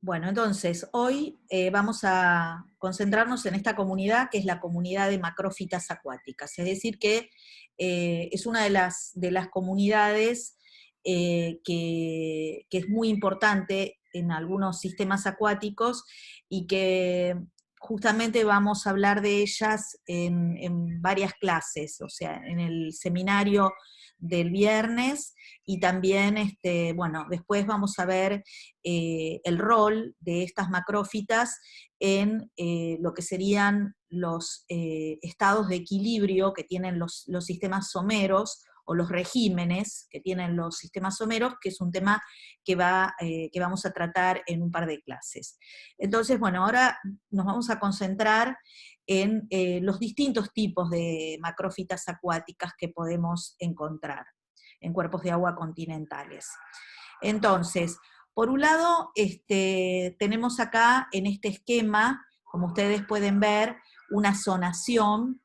Bueno, entonces, hoy vamos a concentrarnos en esta comunidad, que es la comunidad de macrófitas acuáticas, es decir, que es una de las comunidades que es muy importante en algunos sistemas acuáticos y que justamente vamos a hablar de ellas en varias clases, o sea, en el seminario del viernes y también, bueno, después vamos a ver el rol de estas macrófitas en lo que serían los estados de equilibrio que tienen los sistemas someros, o los regímenes que tienen los sistemas someros, que es un tema que vamos a tratar en un par de clases. Entonces, bueno, ahora nos vamos a concentrar en los distintos tipos de macrófitas acuáticas que podemos encontrar en cuerpos de agua continentales. Entonces, por un lado, tenemos acá en este esquema, como ustedes pueden ver, una zonación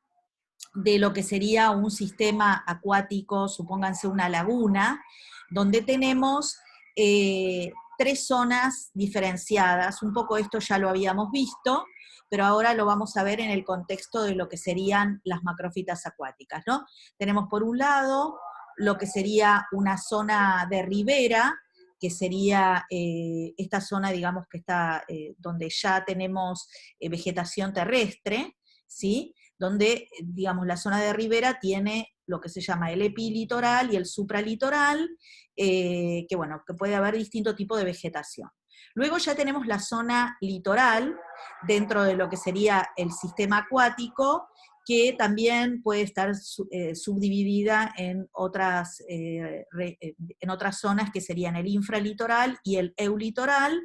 de lo que sería un sistema acuático, supónganse una laguna, donde tenemos tres zonas diferenciadas. Un poco esto ya lo habíamos visto, pero ahora lo vamos a ver en el contexto de lo que serían las macrófitas acuáticas, ¿no? Tenemos por un lado lo que sería una zona de ribera, que sería esta zona, digamos, que está donde ya tenemos vegetación terrestre, ¿sí? Donde, digamos, la zona de ribera tiene lo que se llama el epilitoral y el supralitoral, que bueno, que puede haber distinto tipo de vegetación. Luego ya tenemos la zona litoral, dentro de lo que sería el sistema acuático, que también puede estar subdividida en otras zonas que serían el infralitoral y el eulitoral,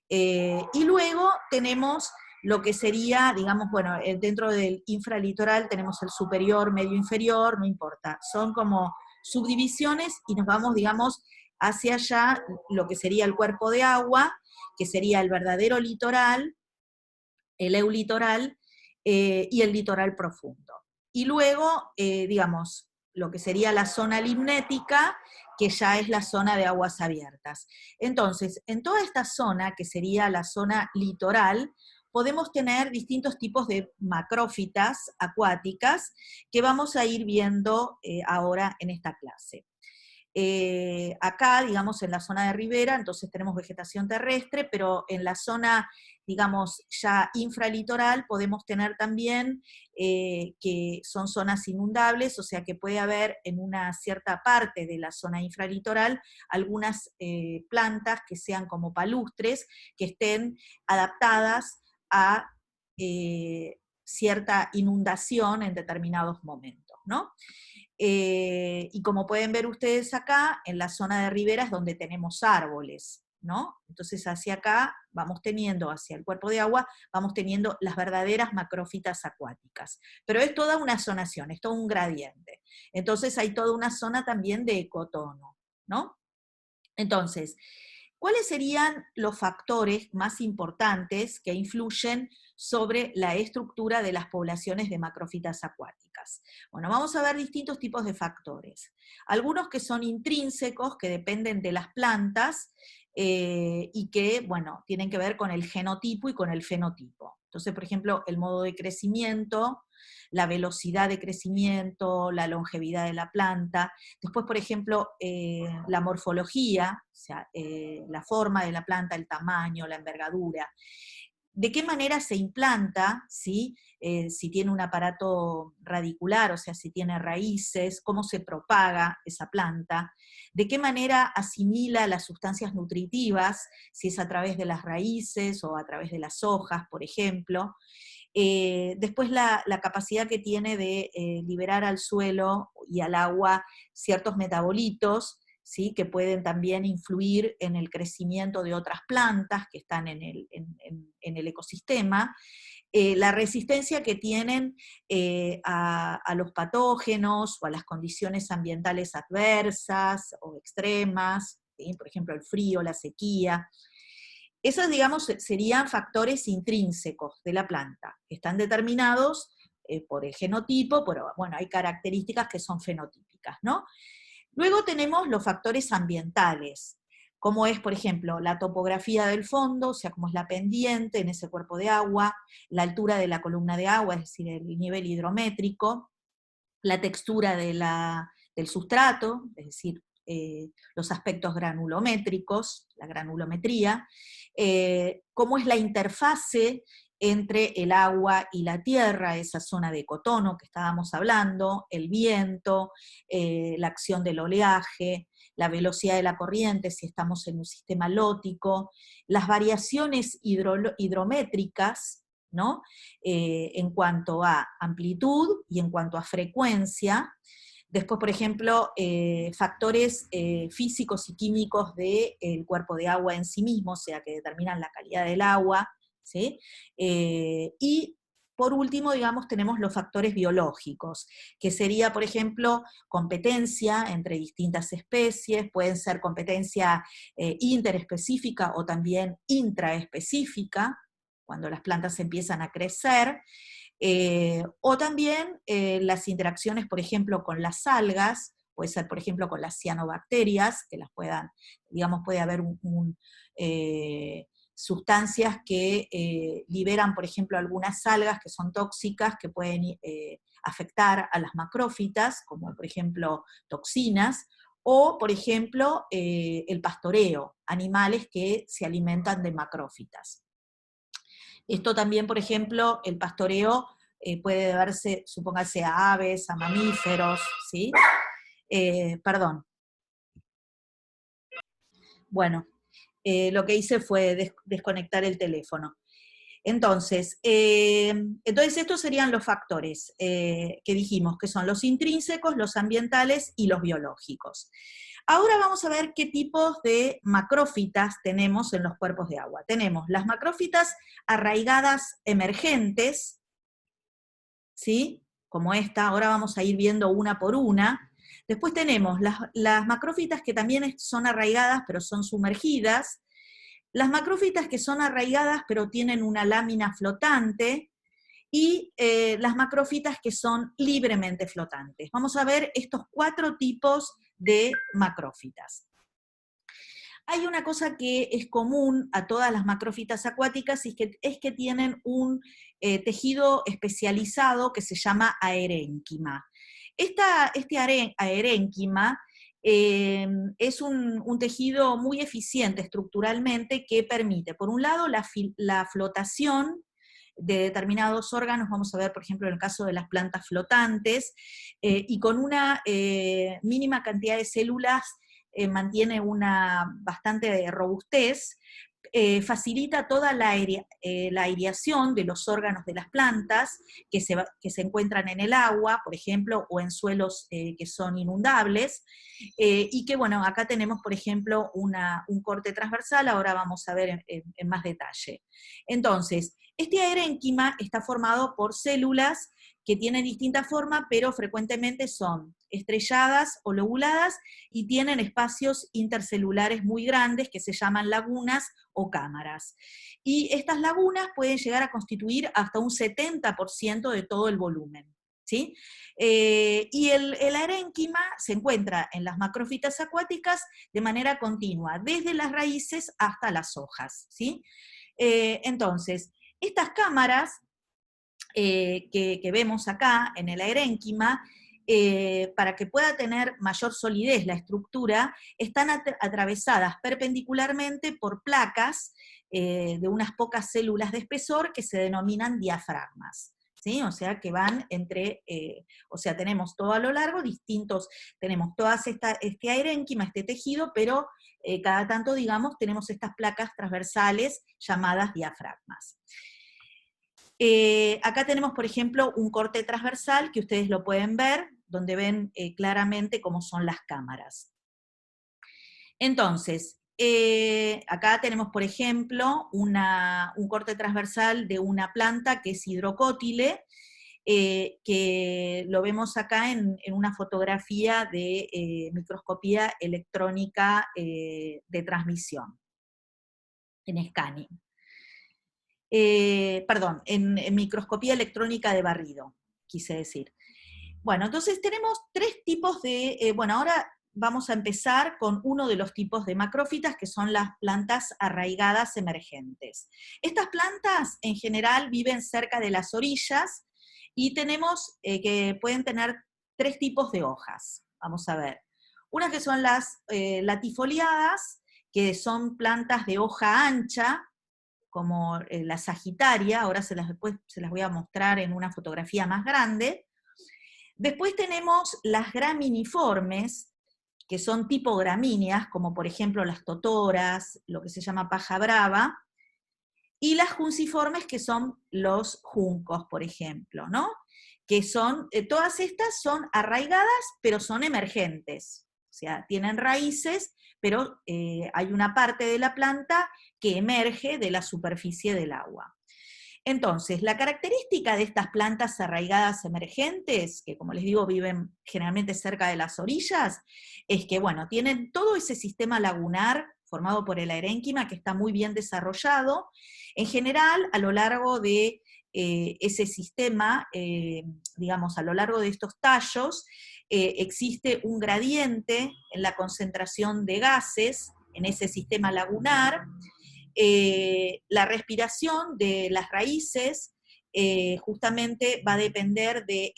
y luego tenemos lo que sería, digamos, bueno, dentro del infralitoral tenemos el superior, medio inferior, no importa, son como subdivisiones y nos vamos, digamos, hacia allá lo que sería el cuerpo de agua, que sería el verdadero litoral, el eulitoral y el litoral profundo. Y luego, digamos, lo que sería la zona limnética, que ya es la zona de aguas abiertas. Entonces, en toda esta zona, que sería la zona litoral, podemos tener distintos tipos de macrófitas acuáticas que vamos a ir viendo ahora en esta clase. Acá, digamos, en la zona de ribera, entonces tenemos vegetación terrestre, pero en la zona, digamos, ya infralitoral, podemos tener también que son zonas inundables, o sea que puede haber en una cierta parte de la zona infralitoral algunas plantas que sean como palustres, que estén adaptadas a cierta inundación en determinados momentos, ¿no? Y como pueden ver ustedes acá, en la zona de ribera es donde tenemos árboles, ¿no? Entonces hacia acá vamos teniendo, hacia el cuerpo de agua, vamos teniendo las verdaderas macrófitas acuáticas. Pero es toda una zonación, es todo un gradiente. Entonces hay toda una zona también de ecotono, ¿no? Entonces, ¿cuáles serían los factores más importantes que influyen sobre la estructura de las poblaciones de macrófitas acuáticas? Bueno, vamos a ver distintos tipos de factores. Algunos que son intrínsecos, que dependen de las plantas, y que, bueno, tienen que ver con el genotipo y con el fenotipo. Entonces, por ejemplo, el modo de crecimiento, la velocidad de crecimiento, la longevidad de la planta. Después, por ejemplo, la morfología, o sea, la forma de la planta, el tamaño, la envergadura. ¿De qué manera se implanta? ¿Sí? Si tiene un aparato radicular, o sea, si tiene raíces, cómo se propaga esa planta, de qué manera asimila las sustancias nutritivas, si es a través de las raíces o a través de las hojas, por ejemplo. Después la capacidad que tiene de liberar al suelo y al agua ciertos metabolitos, ¿sí? Que pueden también influir en el crecimiento de otras plantas que están en el ecosistema. La resistencia que tienen a los patógenos o a las condiciones ambientales adversas o extremas, ¿sí? Por ejemplo el frío, la sequía. Esos, digamos, serían factores intrínsecos de la planta, que están determinados por el genotipo, pero bueno, hay características que son fenotípicas, ¿no? Luego tenemos los factores ambientales, cómo es, por ejemplo, la topografía del fondo, o sea, cómo es la pendiente en ese cuerpo de agua, la altura de la columna de agua, es decir, el nivel hidrométrico, la textura del sustrato, es decir, los aspectos granulométricos, la granulometría, cómo es la interfase entre el agua y la tierra, esa zona de ecotono que estábamos hablando, el viento, la acción del oleaje, la velocidad de la corriente, si estamos en un sistema lótico, las variaciones hidrométricas, ¿no? En cuanto a amplitud y en cuanto a frecuencia. Después, por ejemplo, factores físicos y químicos del cuerpo de agua en sí mismo, o sea, que determinan la calidad del agua, ¿sí? Y por último, digamos, tenemos los factores biológicos, que sería, por ejemplo, competencia entre distintas especies, pueden ser competencia interespecífica o también intraespecífica, cuando las plantas empiezan a crecer, o también las interacciones, por ejemplo, con las algas, puede ser, por ejemplo, con las cianobacterias, que las puedan, digamos, puede haber sustancias que liberan, por ejemplo, algunas algas que son tóxicas, que pueden afectar a las macrófitas, como por ejemplo toxinas, o por ejemplo el pastoreo, animales que se alimentan de macrófitas. Esto también, por ejemplo, el pastoreo puede deberse, supóngase, a aves, a mamíferos, ¿sí? Perdón. Bueno, lo que hice fue desconectar el teléfono. Entonces, estos serían los factores que dijimos, que son los intrínsecos, los ambientales y los biológicos. Ahora vamos a ver qué tipos de macrófitas tenemos en los cuerpos de agua. Tenemos las macrófitas arraigadas emergentes, ¿sí? Como esta, ahora vamos a ir viendo una por una. Después tenemos las macrófitas que también son arraigadas, pero son sumergidas. Las macrófitas que son arraigadas, pero tienen una lámina flotante. Y las macrófitas que son libremente flotantes. Vamos a ver estos 4 tipos de macrófitas. Hay una cosa que es común a todas las macrófitas acuáticas, y es que tienen un tejido especializado que se llama aerénquima. Este aerénquima es un tejido muy eficiente estructuralmente que permite, por un lado, la flotación de determinados órganos, vamos a ver, por ejemplo, en el caso de las plantas flotantes, y con una mínima cantidad de células mantiene una bastante robustez, facilita toda la aireación de los órganos de las plantas que se encuentran en el agua, por ejemplo, o en suelos que son inundables, y que, bueno, acá tenemos, por ejemplo, un corte transversal, ahora vamos a ver en más detalle. Entonces, este aerénquima está formado por células que tienen distinta forma, pero frecuentemente son estrelladas o lobuladas y tienen espacios intercelulares muy grandes que se llaman lagunas o cámaras. Y estas lagunas pueden llegar a constituir hasta un 70% de todo el volumen, ¿sí? Y el aerénquima se encuentra en las macrófitas acuáticas de manera continua, desde las raíces hasta las hojas, ¿sí? Entonces, estas cámaras que vemos acá en el aerénquima, para que pueda tener mayor solidez la estructura, están atravesadas perpendicularmente por placas de unas pocas células de espesor que se denominan diafragmas. ¿Sí? O sea, que van entre, o sea, tenemos todo a lo largo, tenemos todas este aerénquima, este tejido, pero cada tanto, digamos, tenemos estas placas transversales llamadas diafragmas. Acá tenemos, por ejemplo, un corte transversal que ustedes lo pueden ver, donde ven claramente cómo son las cámaras. Entonces, acá tenemos, por ejemplo, un corte transversal de una planta que es hidrocótile, que lo vemos acá en una fotografía de microscopía electrónica de transmisión, en scanning. Perdón, en microscopía electrónica de barrido, quise decir. Bueno, entonces tenemos 3 tipos de, bueno, ahora vamos a empezar con uno de los tipos de macrófitas, que son las plantas arraigadas emergentes. Estas plantas en general viven cerca de las orillas y tenemos que pueden tener tres tipos de hojas. Vamos a ver. Unas que son las latifoliadas, que son plantas de hoja ancha, como la sagitaria, ahora después se las voy a mostrar en una fotografía más grande. Después tenemos las graminiformes, que son tipo gramíneas, como por ejemplo las totoras, lo que se llama paja brava, y las junciformes, que son los juncos, por ejemplo, ¿no? Que son, todas estas son arraigadas, pero son emergentes, o sea, tienen raíces, pero hay una parte de la planta que emerge de la superficie del agua. Entonces, la característica de estas plantas arraigadas emergentes, que como les digo viven generalmente cerca de las orillas, es que, bueno, tienen todo ese sistema lagunar formado por el aerénquima que está muy bien desarrollado. En general, a lo largo de ese sistema, digamos, a lo largo de estos tallos, existe un gradiente en la concentración de gases en ese sistema lagunar. La respiración de las raíces justamente va a depender de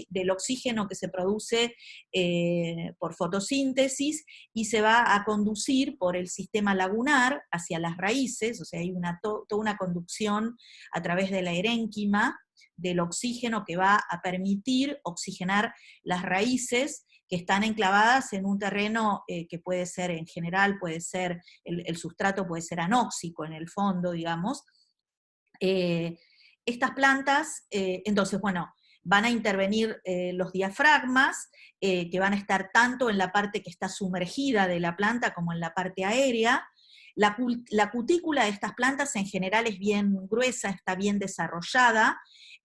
del oxígeno que se produce por fotosíntesis y se va a conducir por el sistema lagunar hacia las raíces, o sea, hay toda una conducción a través de la erénquima del oxígeno que va a permitir oxigenar las raíces que están enclavadas en un terreno que puede ser, en general, puede ser, el sustrato puede ser anóxico en el fondo, digamos. Estas plantas, entonces, bueno, van a intervenir los diafragmas, que van a estar tanto en la parte que está sumergida de la planta como en la parte aérea. La cutícula de estas plantas en general es bien gruesa, está bien desarrollada,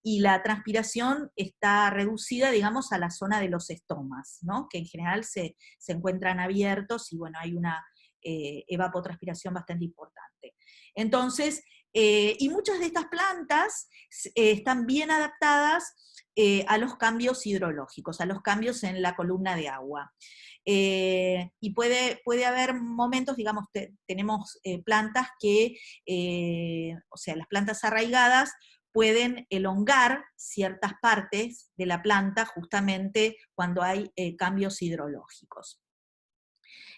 y la transpiración está reducida, digamos, a la zona de los estomas, ¿no? Que en general se encuentran abiertos y, bueno, hay una evapotranspiración bastante importante. Entonces, y muchas de estas plantas están bien adaptadas a los cambios hidrológicos, a los cambios en la columna de agua. Y puede haber momentos, digamos, tenemos plantas que, o sea, las plantas arraigadas pueden elongar ciertas partes de la planta justamente cuando hay cambios hidrológicos.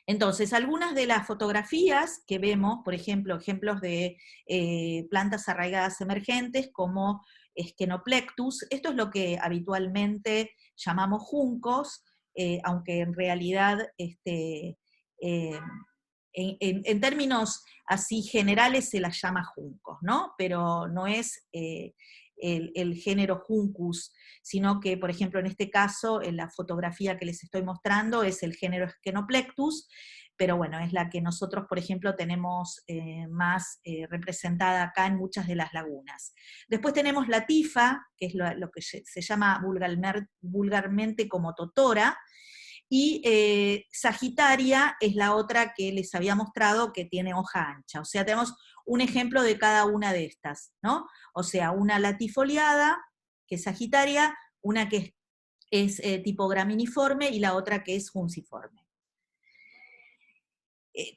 Entonces, algunas de las fotografías que vemos, por ejemplo, ejemplos de plantas arraigadas emergentes como Schenoplectus, esto es lo que habitualmente llamamos juncos, aunque en realidad en términos así generales se las llama juncos, ¿no? Pero no es el género Juncus, sino que, por ejemplo, en este caso, en la fotografía que les estoy mostrando, es el género Schenoplectus, pero bueno, es la que nosotros, por ejemplo, tenemos más representada acá en muchas de las lagunas. Después tenemos la tifa, que es lo que se llama vulgarmente como totora, y Sagitaria es la otra que les había mostrado que tiene hoja ancha. O sea, tenemos un ejemplo de cada una de estas, ¿no? O sea, una latifoliada, que es Sagitaria, una que es tipo graminiforme y la otra que es junciforme.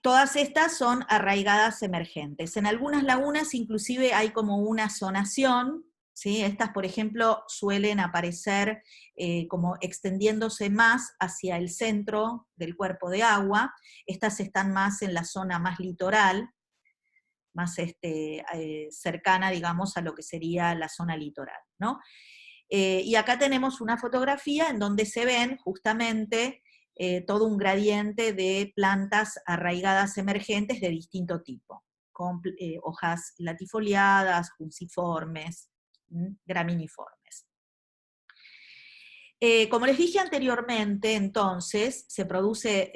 Todas estas son arraigadas emergentes. En algunas lagunas inclusive hay como una zonación, ¿sí? Estas, por ejemplo, suelen aparecer como extendiéndose más hacia el centro del cuerpo de agua. Estas están más en la zona más litoral, más cercana, digamos, a lo que sería la zona litoral, ¿no? Y acá tenemos una fotografía en donde se ven justamente todo un gradiente de plantas arraigadas emergentes de distinto tipo, con hojas latifoliadas, junciformes, graminiformes. Como les dije anteriormente, entonces, se produce,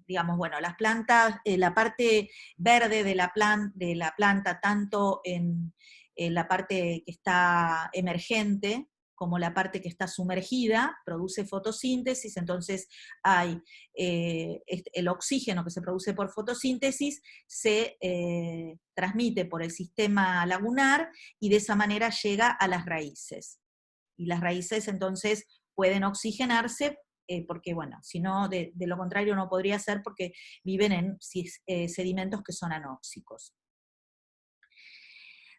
digamos, bueno, las plantas, la parte verde de la planta, tanto en la parte que está emergente, como la parte que está sumergida, produce fotosíntesis, entonces hay el oxígeno que se produce por fotosíntesis, se transmite por el sistema lagunar, y de esa manera llega a las raíces. Y las raíces entonces pueden oxigenarse porque bueno, si no, de lo contrario no podría ser porque viven en sedimentos que son anóxicos.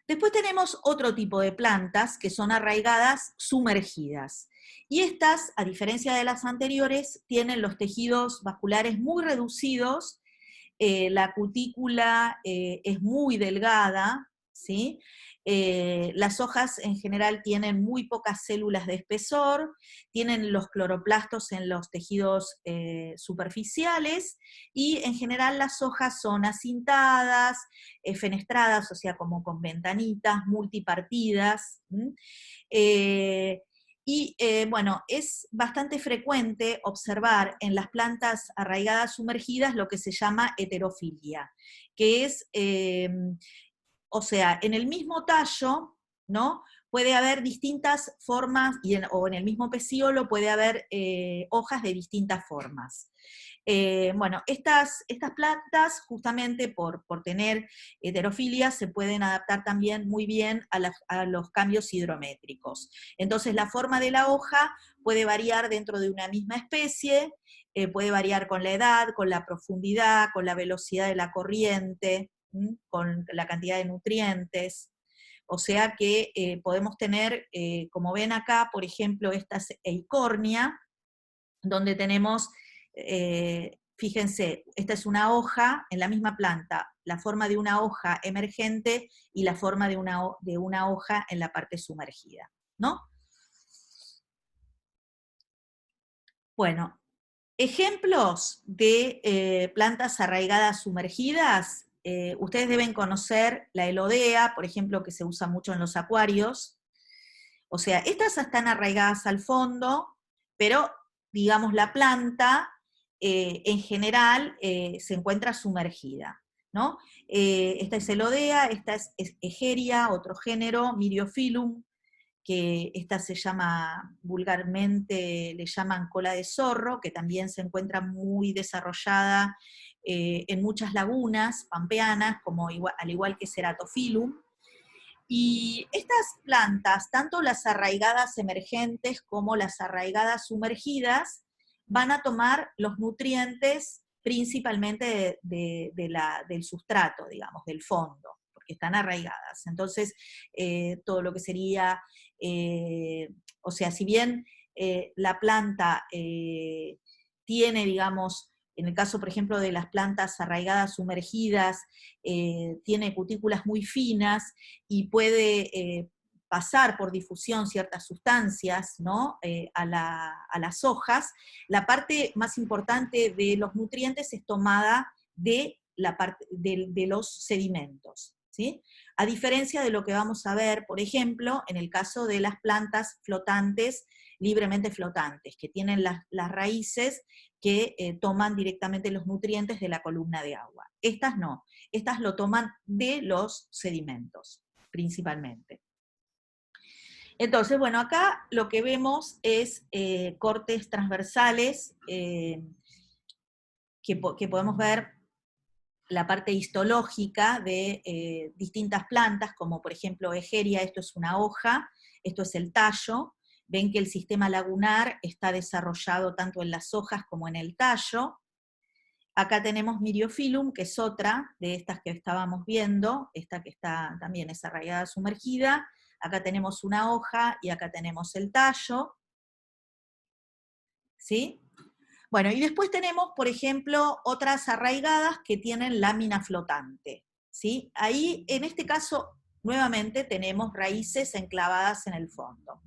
Después tenemos otro tipo de plantas que son arraigadas sumergidas. Y estas, a diferencia de las anteriores, tienen los tejidos vasculares muy reducidos, la cutícula es muy delgada, ¿sí? Las hojas en general tienen muy pocas células de espesor, tienen los cloroplastos en los tejidos superficiales, y en general las hojas son acintadas, fenestradas, o sea, como con ventanitas, multipartidas. Bueno, es bastante frecuente observar en las plantas arraigadas sumergidas lo que se llama heterofilia, que es, o sea, en el mismo tallo, ¿no? Puede haber distintas formas, o en el mismo pecíolo puede haber hojas de distintas formas. Bueno, estas plantas, justamente por tener heterofilia, se pueden adaptar también muy bien a los cambios hidrométricos. Entonces, la forma de la hoja puede variar dentro de una misma especie, puede variar con la edad, con la profundidad, con la velocidad de la corriente, con la cantidad de nutrientes. O sea que podemos tener, como ven acá, por ejemplo, esta es Eichhornia, donde tenemos, fíjense, esta es una hoja en la misma planta, la forma de una hoja emergente y la forma de una hoja en la parte sumergida, ¿no? Bueno, ejemplos de plantas arraigadas sumergidas, ustedes deben conocer la elodea, por ejemplo, que se usa mucho en los acuarios. O sea, estas están arraigadas al fondo, pero, digamos, la planta en general se encuentra sumergida, ¿no? Esta es elodea, esta es Egeria, otro género, Myriophyllum, que esta se llama, vulgarmente le llaman cola de zorro, que también se encuentra muy desarrollada en muchas lagunas pampeanas, al igual que Ceratophyllum. Y estas plantas, tanto las arraigadas emergentes como las arraigadas sumergidas, van a tomar los nutrientes principalmente del sustrato, digamos, del fondo, porque están arraigadas. Entonces, todo lo que sería, o sea, si bien la planta tiene, digamos, en el caso, por ejemplo, de las plantas arraigadas sumergidas, tiene cutículas muy finas y puede pasar por difusión ciertas sustancias, ¿no? A las hojas. La parte más importante de los nutrientes es tomada de los sedimentos, ¿sí? A diferencia de lo que vamos a ver, por ejemplo, en el caso de las plantas flotantes, libremente flotantes, que tienen las raíces que toman directamente los nutrientes de la columna de agua. Estas no, estas lo toman de los sedimentos, principalmente. Entonces, bueno, acá lo que vemos es cortes transversales que podemos ver la parte histológica de distintas plantas, como por ejemplo Egeria, esto es una hoja, esto es el tallo. Ven que el sistema lagunar está desarrollado tanto en las hojas como en el tallo. Acá tenemos Myriophyllum, que es otra de estas que estábamos viendo, esta que está también es arraigada sumergida. Acá tenemos una hoja y acá tenemos el tallo. ¿Sí? Bueno, y después tenemos, por ejemplo, otras arraigadas que tienen lámina flotante. ¿Sí? Ahí, en este caso, nuevamente tenemos raíces enclavadas en el fondo.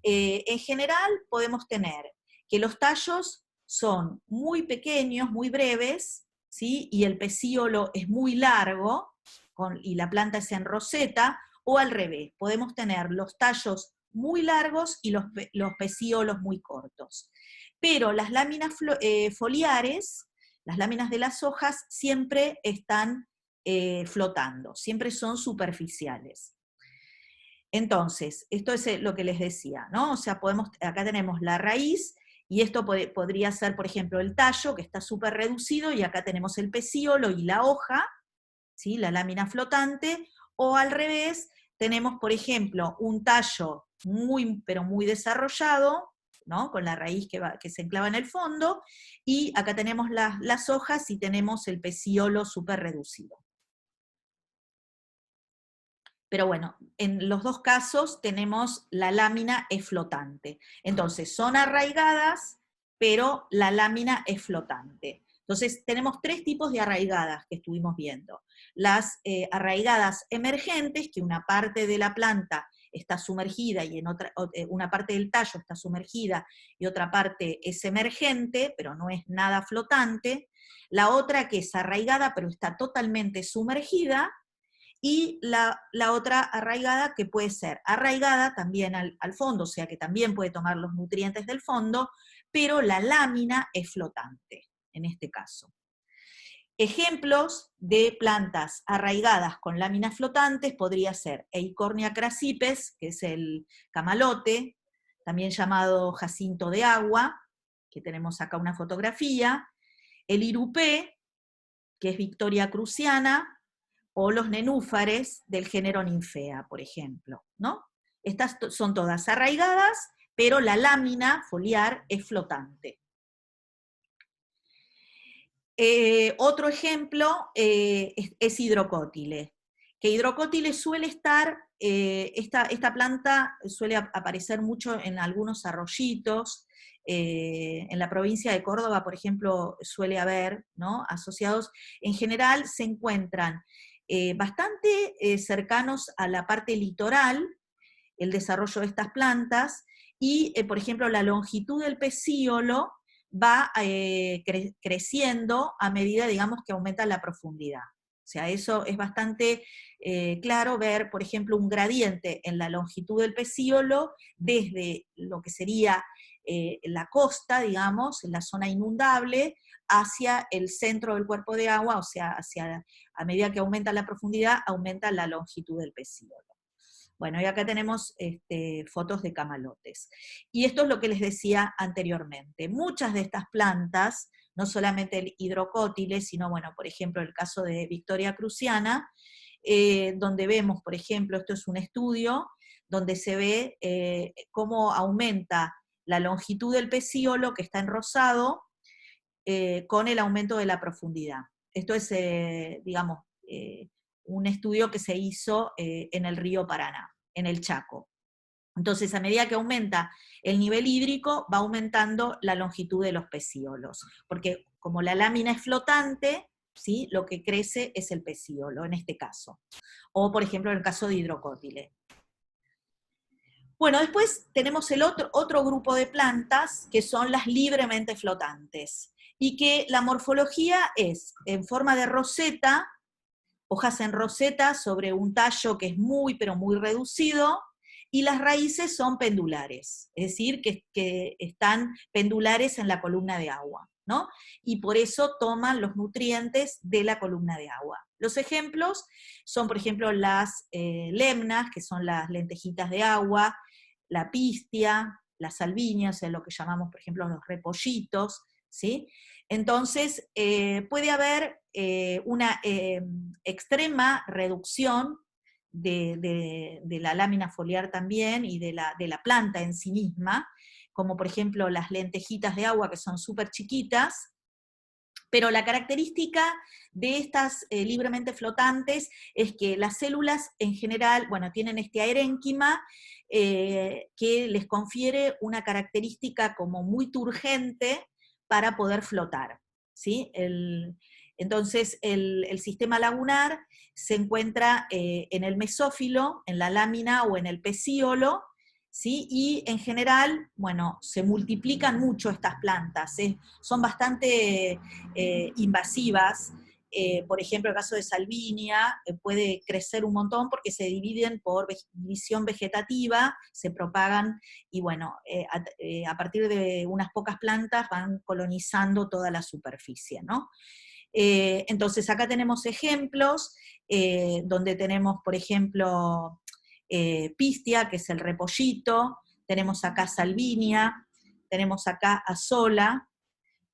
En general podemos tener que los tallos son muy pequeños, muy breves, ¿sí? Y el pecíolo es muy largo, y la planta es en roseta, o al revés, podemos tener los tallos muy largos y los pecíolos muy cortos. Pero las láminas foliares, las láminas de las hojas, siempre están flotando, siempre son superficiales. Entonces, esto es lo que les decía, ¿no? O sea, acá tenemos la raíz, y esto podría ser, por ejemplo, el tallo, que está súper reducido, y acá tenemos el pecíolo y la hoja, ¿sí? La lámina flotante, o al revés, tenemos, por ejemplo, un tallo muy, pero muy desarrollado, ¿no? Con la raíz que se enclava en el fondo, y acá tenemos las hojas y tenemos el pecíolo súper reducido. Pero bueno, en los dos casos tenemos la lámina es flotante. Entonces, son arraigadas, pero la lámina es flotante. Entonces, tenemos tres tipos de arraigadas que estuvimos viendo. Las arraigadas emergentes, que una parte de la planta está sumergida y una parte del tallo está sumergida y otra parte es emergente, pero no es nada flotante. La otra que es arraigada, pero está totalmente sumergida, y la otra arraigada, que puede ser arraigada también al fondo, o sea que también puede tomar los nutrientes del fondo, pero la lámina es flotante, en este caso. Ejemplos de plantas arraigadas con láminas flotantes podría ser Eichhornia crassipes, que es el camalote, también llamado jacinto de agua, que tenemos acá una fotografía, el irupé, que es Victoria cruciana, o los nenúfares del género Ninfea, por ejemplo, ¿no? Estas son todas arraigadas, pero la lámina foliar es flotante. Otro ejemplo es hidrocótile, que hidrocótile suele estar, esta planta suele aparecer mucho en algunos arroyitos, en la provincia de Córdoba, por ejemplo, suele haber, ¿no? Asociados, en general se encuentran bastante cercanos a la parte litoral, el desarrollo de estas plantas, y, por ejemplo, la longitud del pecíolo va creciendo a medida, digamos, que aumenta la profundidad. O sea, eso es bastante claro ver, por ejemplo, un gradiente en la longitud del pecíolo desde lo que sería la costa, digamos, en la zona inundable, hacia el centro del cuerpo de agua, o sea, a medida que aumenta la profundidad, aumenta la longitud del pecíolo. Bueno, y acá tenemos fotos de camalotes. Y esto es lo que les decía anteriormente. Muchas de estas plantas, no solamente el hidrocótile, sino, bueno, por ejemplo, el caso de Victoria cruciana, donde vemos, por ejemplo, esto es un estudio, donde se ve cómo aumenta la longitud del pecíolo, que está en rosado, con el aumento de la profundidad. Esto es, digamos, un estudio que se hizo en el río Paraná, en el Chaco. Entonces, a medida que aumenta el nivel hídrico, va aumentando la longitud de los pecíolos, porque como la lámina es flotante, ¿sí? Lo que crece es el pecíolo, en este caso. O, por ejemplo, en el caso de hidrocótile. Bueno, después tenemos el otro grupo de plantas, que son las libremente flotantes, y que la morfología es en forma de roseta, hojas en roseta sobre un tallo que es muy, pero muy reducido, y las raíces son pendulares, es decir, que están pendulares en la columna de agua, ¿no? Y por eso toman los nutrientes de la columna de agua. Los ejemplos son, por ejemplo, las lemnas, que son las lentejitas de agua, la pistia, la salvinia, o sea, lo que llamamos, por ejemplo, los repollitos, ¿sí? Entonces, puede haber una extrema reducción de la lámina foliar también y de la planta en sí misma, como por ejemplo las lentejitas de agua, que son súper chiquitas, pero la característica de estas libremente flotantes es que las células en general, bueno, tienen este aerénquima que les confiere una característica como muy turgente para poder flotar, ¿sí? Entonces, el sistema lagunar se encuentra en el mesófilo, en la lámina o en el pecíolo, ¿sí? Y en general, bueno, se multiplican mucho estas plantas, son bastante invasivas. Por ejemplo, el caso de salvinia puede crecer un montón porque se dividen por división vegetativa, se propagan y bueno, a partir de unas pocas plantas van colonizando toda la superficie, ¿no? Entonces acá tenemos ejemplos donde tenemos, por ejemplo, pistia, que es el repollito, tenemos acá salvinia, tenemos acá azola,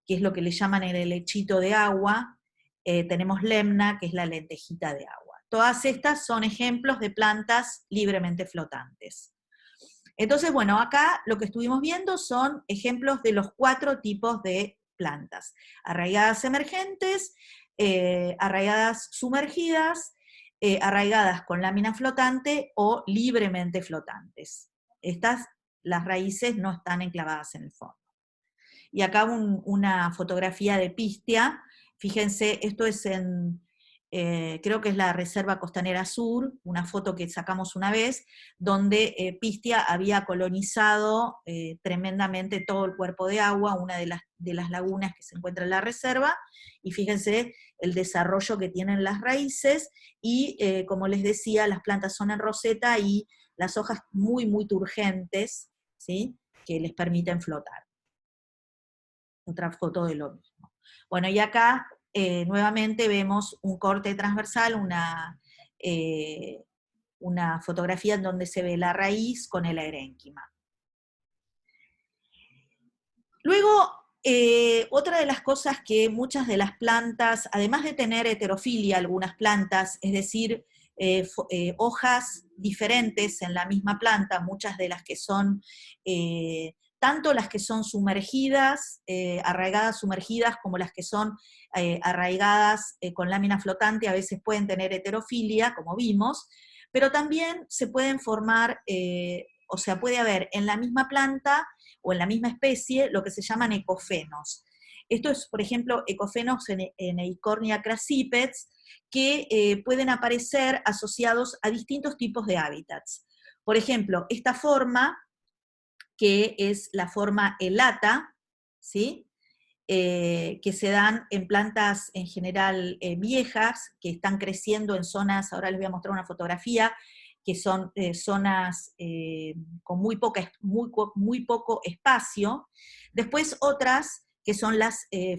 que es lo que le llaman el helechito de agua, tenemos lemna, que es la lentejita de agua. Todas estas son ejemplos de plantas libremente flotantes. Entonces, bueno, acá lo que estuvimos viendo son ejemplos de los 4 tipos de plantas. Arraigadas emergentes, arraigadas sumergidas, arraigadas con lámina flotante o libremente flotantes. Las raíces no están enclavadas en el fondo. Y acá una fotografía de Pistia. Fíjense, esto es creo que es la Reserva Costanera Sur, una foto que sacamos una vez, donde Pistia había colonizado tremendamente todo el cuerpo de agua, una de las lagunas que se encuentra en la reserva, y fíjense el desarrollo que tienen las raíces, y como les decía, las plantas son en roseta y las hojas muy, muy turgentes, ¿sí?, que les permiten flotar. Otra foto de lo mismo. Bueno, y acá nuevamente vemos un corte transversal, una fotografía en donde se ve la raíz con el aerénquima. Luego, otra de las cosas que muchas de las plantas, además de tener heterofilia algunas plantas, es decir, hojas diferentes en la misma planta, muchas de las que son, tanto las que son sumergidas, arraigadas sumergidas, como las que son arraigadas con lámina flotante, a veces pueden tener heterofilia, como vimos, pero también se pueden formar, o sea, puede haber en la misma planta o en la misma especie lo que se llaman ecofenos. Esto es, por ejemplo, ecofenos en Eichhornia crassipes, que pueden aparecer asociados a distintos tipos de hábitats. Por ejemplo, esta forma, que es la forma elata, ¿sí?, que se dan en plantas en general viejas, que están creciendo en zonas, ahora les voy a mostrar una fotografía, que son zonas con muy poco espacio. Después otras que son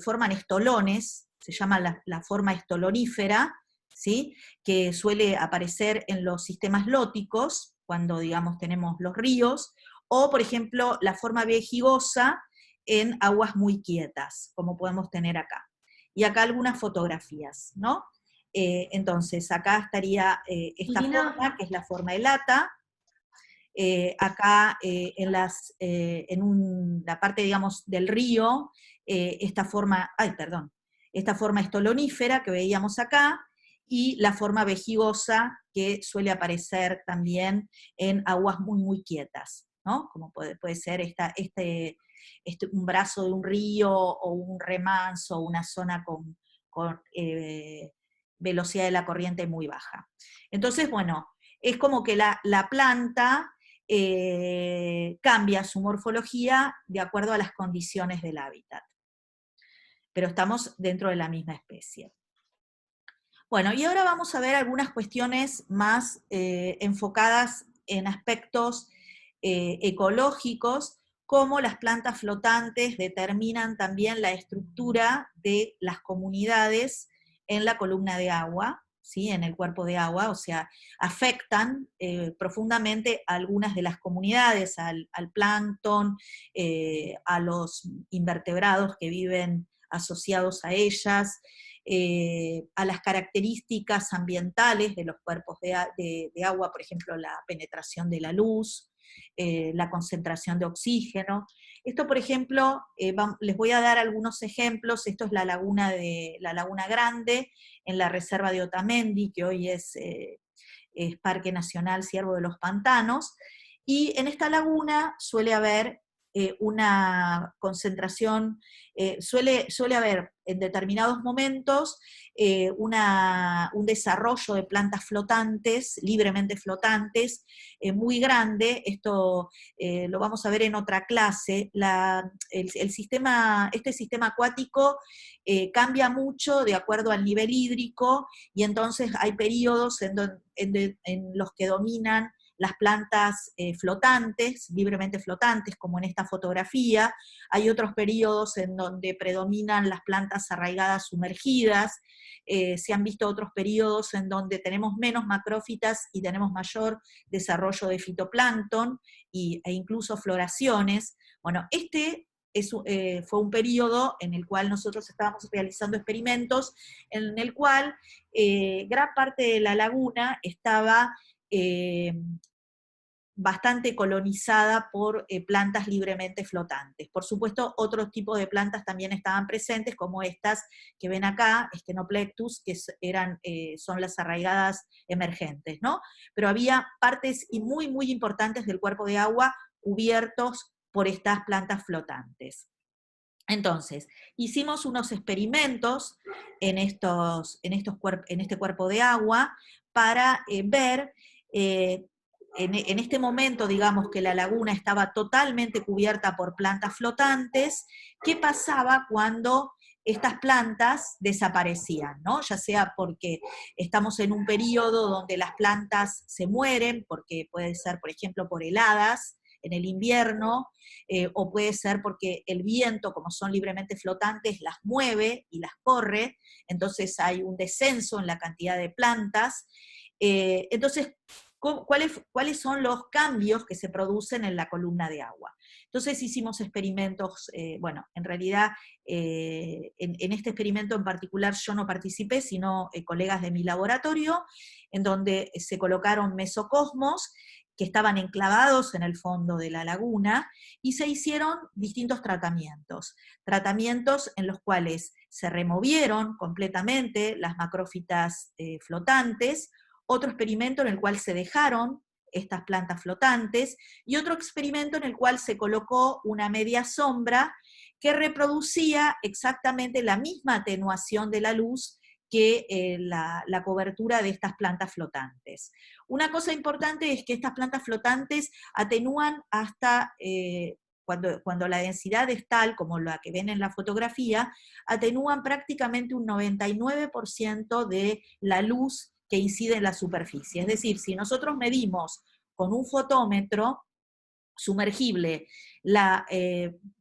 forman estolones, se llama la forma estolonífera, ¿sí?, que suele aparecer en los sistemas lóticos, cuando, digamos, tenemos los ríos, o, por ejemplo, la forma vejigosa en aguas muy quietas, como podemos tener acá. Y acá algunas fotografías, ¿no? Entonces, acá estaría esta forma, que es la forma de lata. Acá en la parte, digamos, del río, esta forma estolonífera que veíamos acá, y la forma vejigosa que suele aparecer también en aguas muy, muy quietas, ¿no? Como puede ser un brazo de un río, o un remanso, una zona con velocidad de la corriente muy baja. Entonces, bueno, es como que la planta cambia su morfología de acuerdo a las condiciones del hábitat. Pero estamos dentro de la misma especie. Bueno, y ahora vamos a ver algunas cuestiones más enfocadas en aspectos ecológicos, cómo las plantas flotantes determinan también la estructura de las comunidades en la columna de agua, ¿sí?, en el cuerpo de agua, o sea, afectan profundamente a algunas de las comunidades, al plancton, a los invertebrados que viven asociados a ellas, a las características ambientales de los cuerpos de agua, por ejemplo, la penetración de la luz, la concentración de oxígeno. Esto, por ejemplo, les voy a dar algunos ejemplos. Esto es la Laguna Grande, en la reserva de Otamendi, que hoy es Parque Nacional Ciervo de los Pantanos, y en esta laguna suele haber una concentración, suele haber en determinados momentos un desarrollo de plantas flotantes, libremente flotantes, muy grande. Esto lo vamos a ver en otra clase. Este sistema acuático cambia mucho de acuerdo al nivel hídrico, y entonces hay periodos en los que dominan las plantas flotantes, libremente flotantes, como en esta fotografía. Hay otros periodos en donde predominan las plantas arraigadas sumergidas. Se han visto otros periodos en donde tenemos menos macrófitas y tenemos mayor desarrollo de fitoplancton e incluso floraciones. Bueno, fue un periodo en el cual nosotros estábamos realizando experimentos, en el cual gran parte de la laguna estaba bastante colonizada por plantas libremente flotantes. Por supuesto, otros tipos de plantas también estaban presentes, como estas que ven acá, Stenoplectus, que son las arraigadas emergentes, ¿no? Pero había partes muy, muy importantes del cuerpo de agua cubiertos por estas plantas flotantes. Entonces, hicimos unos experimentos en este cuerpo de agua para ver, en este momento, digamos, que la laguna estaba totalmente cubierta por plantas flotantes, ¿qué pasaba cuando estas plantas desaparecían, ¿no? Ya sea porque estamos en un periodo donde las plantas se mueren, porque puede ser, por ejemplo, por heladas en el invierno, o puede ser porque el viento, como son libremente flotantes, las mueve y las corre, entonces hay un descenso en la cantidad de plantas. Entonces, ¿cuáles son los cambios que se producen en la columna de agua? Entonces hicimos experimentos, bueno, en realidad en este experimento en particular yo no participé, sino colegas de mi laboratorio, en donde se colocaron mesocosmos que estaban enclavados en el fondo de la laguna, y se hicieron distintos tratamientos. Tratamientos en los cuales se removieron completamente las macrófitas flotantes, otro experimento en el cual se dejaron estas plantas flotantes, y otro experimento en el cual se colocó una media sombra que reproducía exactamente la misma atenuación de la luz que la cobertura de estas plantas flotantes. Una cosa importante es que estas plantas flotantes atenúan hasta, cuando la densidad es tal como la que ven en la fotografía, atenúan prácticamente un 99% de la luz que incide en la superficie. Es decir, si nosotros medimos con un fotómetro sumergible la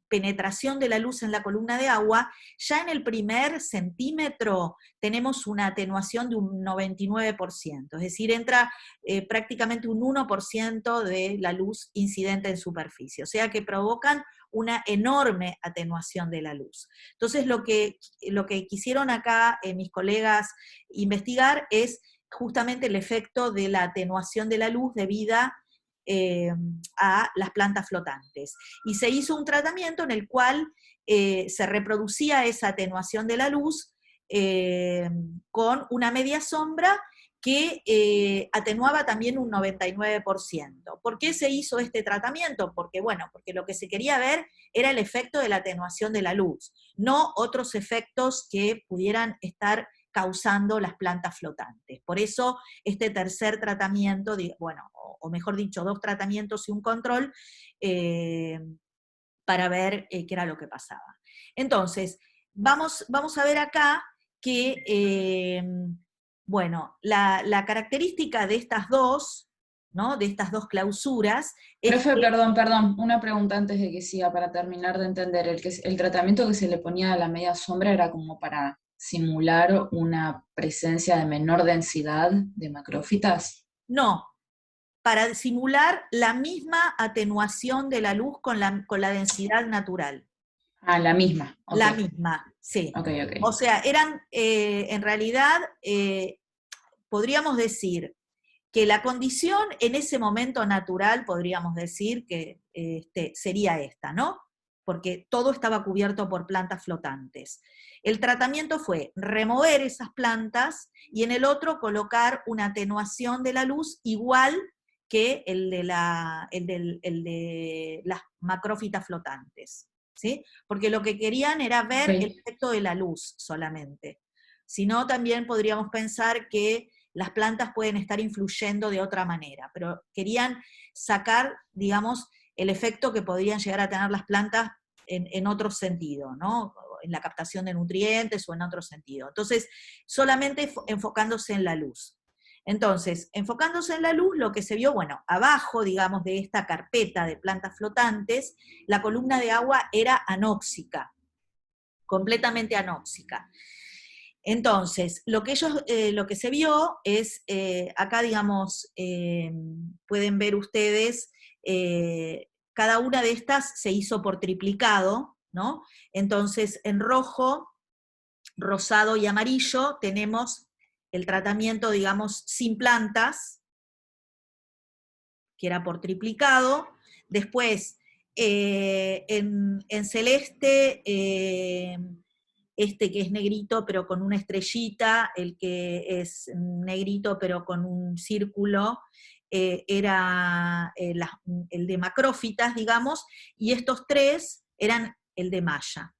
penetración de la luz en la columna de agua, ya en el primer centímetro tenemos una atenuación de un 99%, es decir, entra prácticamente un 1% de la luz incidente en superficie, o sea que provocan una enorme atenuación de la luz. Entonces lo que quisieron acá mis colegas investigar es justamente el efecto de la atenuación de la luz debida a las plantas flotantes. Y se hizo un tratamiento en el cual se reproducía esa atenuación de la luz con una media sombra que atenuaba también un 99%. ¿Por qué se hizo este tratamiento? Porque, bueno, porque lo que se quería ver era el efecto de la atenuación de la luz, no otros efectos que pudieran estar causando las plantas flotantes. Por eso este tercer tratamiento, bueno, o mejor dicho, 2 tratamientos y un control, para ver qué era lo que pasaba. Entonces, vamos a ver acá que, bueno, la característica de estas dos, ¿no? De estas dos clausuras es Profe, que, perdón, una pregunta antes de que siga, para terminar de entender. El tratamiento que se le ponía a la media sombra era como para simular una presencia de menor densidad de macrófitas. no, para simular la misma atenuación de la luz con la densidad natural. Ah, la misma, ok, La misma, sí. ok, O ok. sea, eran, en realidad, podríamos decir que la condición en ese momento natural, podríamos decir que sería esta, ¿no? Porque todo estaba cubierto por plantas flotantes. El tratamiento fue remover esas plantas y en el otro colocar una atenuación de la luz igual que el de las macrófitas flotantes, ¿sí? Porque lo que querían era Ok. ver el efecto de la luz solamente. Si no, también podríamos pensar que las plantas pueden estar influyendo de otra manera, pero querían sacar, digamos, el efecto que podrían llegar a tener las plantas en otro sentido, ¿no? En la captación de nutrientes o en otro sentido. Entonces, solamente enfocándose en la luz. Entonces, enfocándose en la luz, lo que se vio, bueno, abajo, digamos, de esta carpeta de plantas flotantes, la columna de agua era anóxica, completamente anóxica. Entonces, lo que se vio es, acá digamos, pueden ver ustedes, cada una de estas se hizo por triplicado, ¿no? Entonces, en rojo, rosado y amarillo tenemos el tratamiento, digamos, sin plantas, que era por triplicado. Después, en celeste, este que es negrito pero con una estrellita, el que es negrito pero con un círculo, era el de macrófitas, digamos, y estos tres eran el de malla.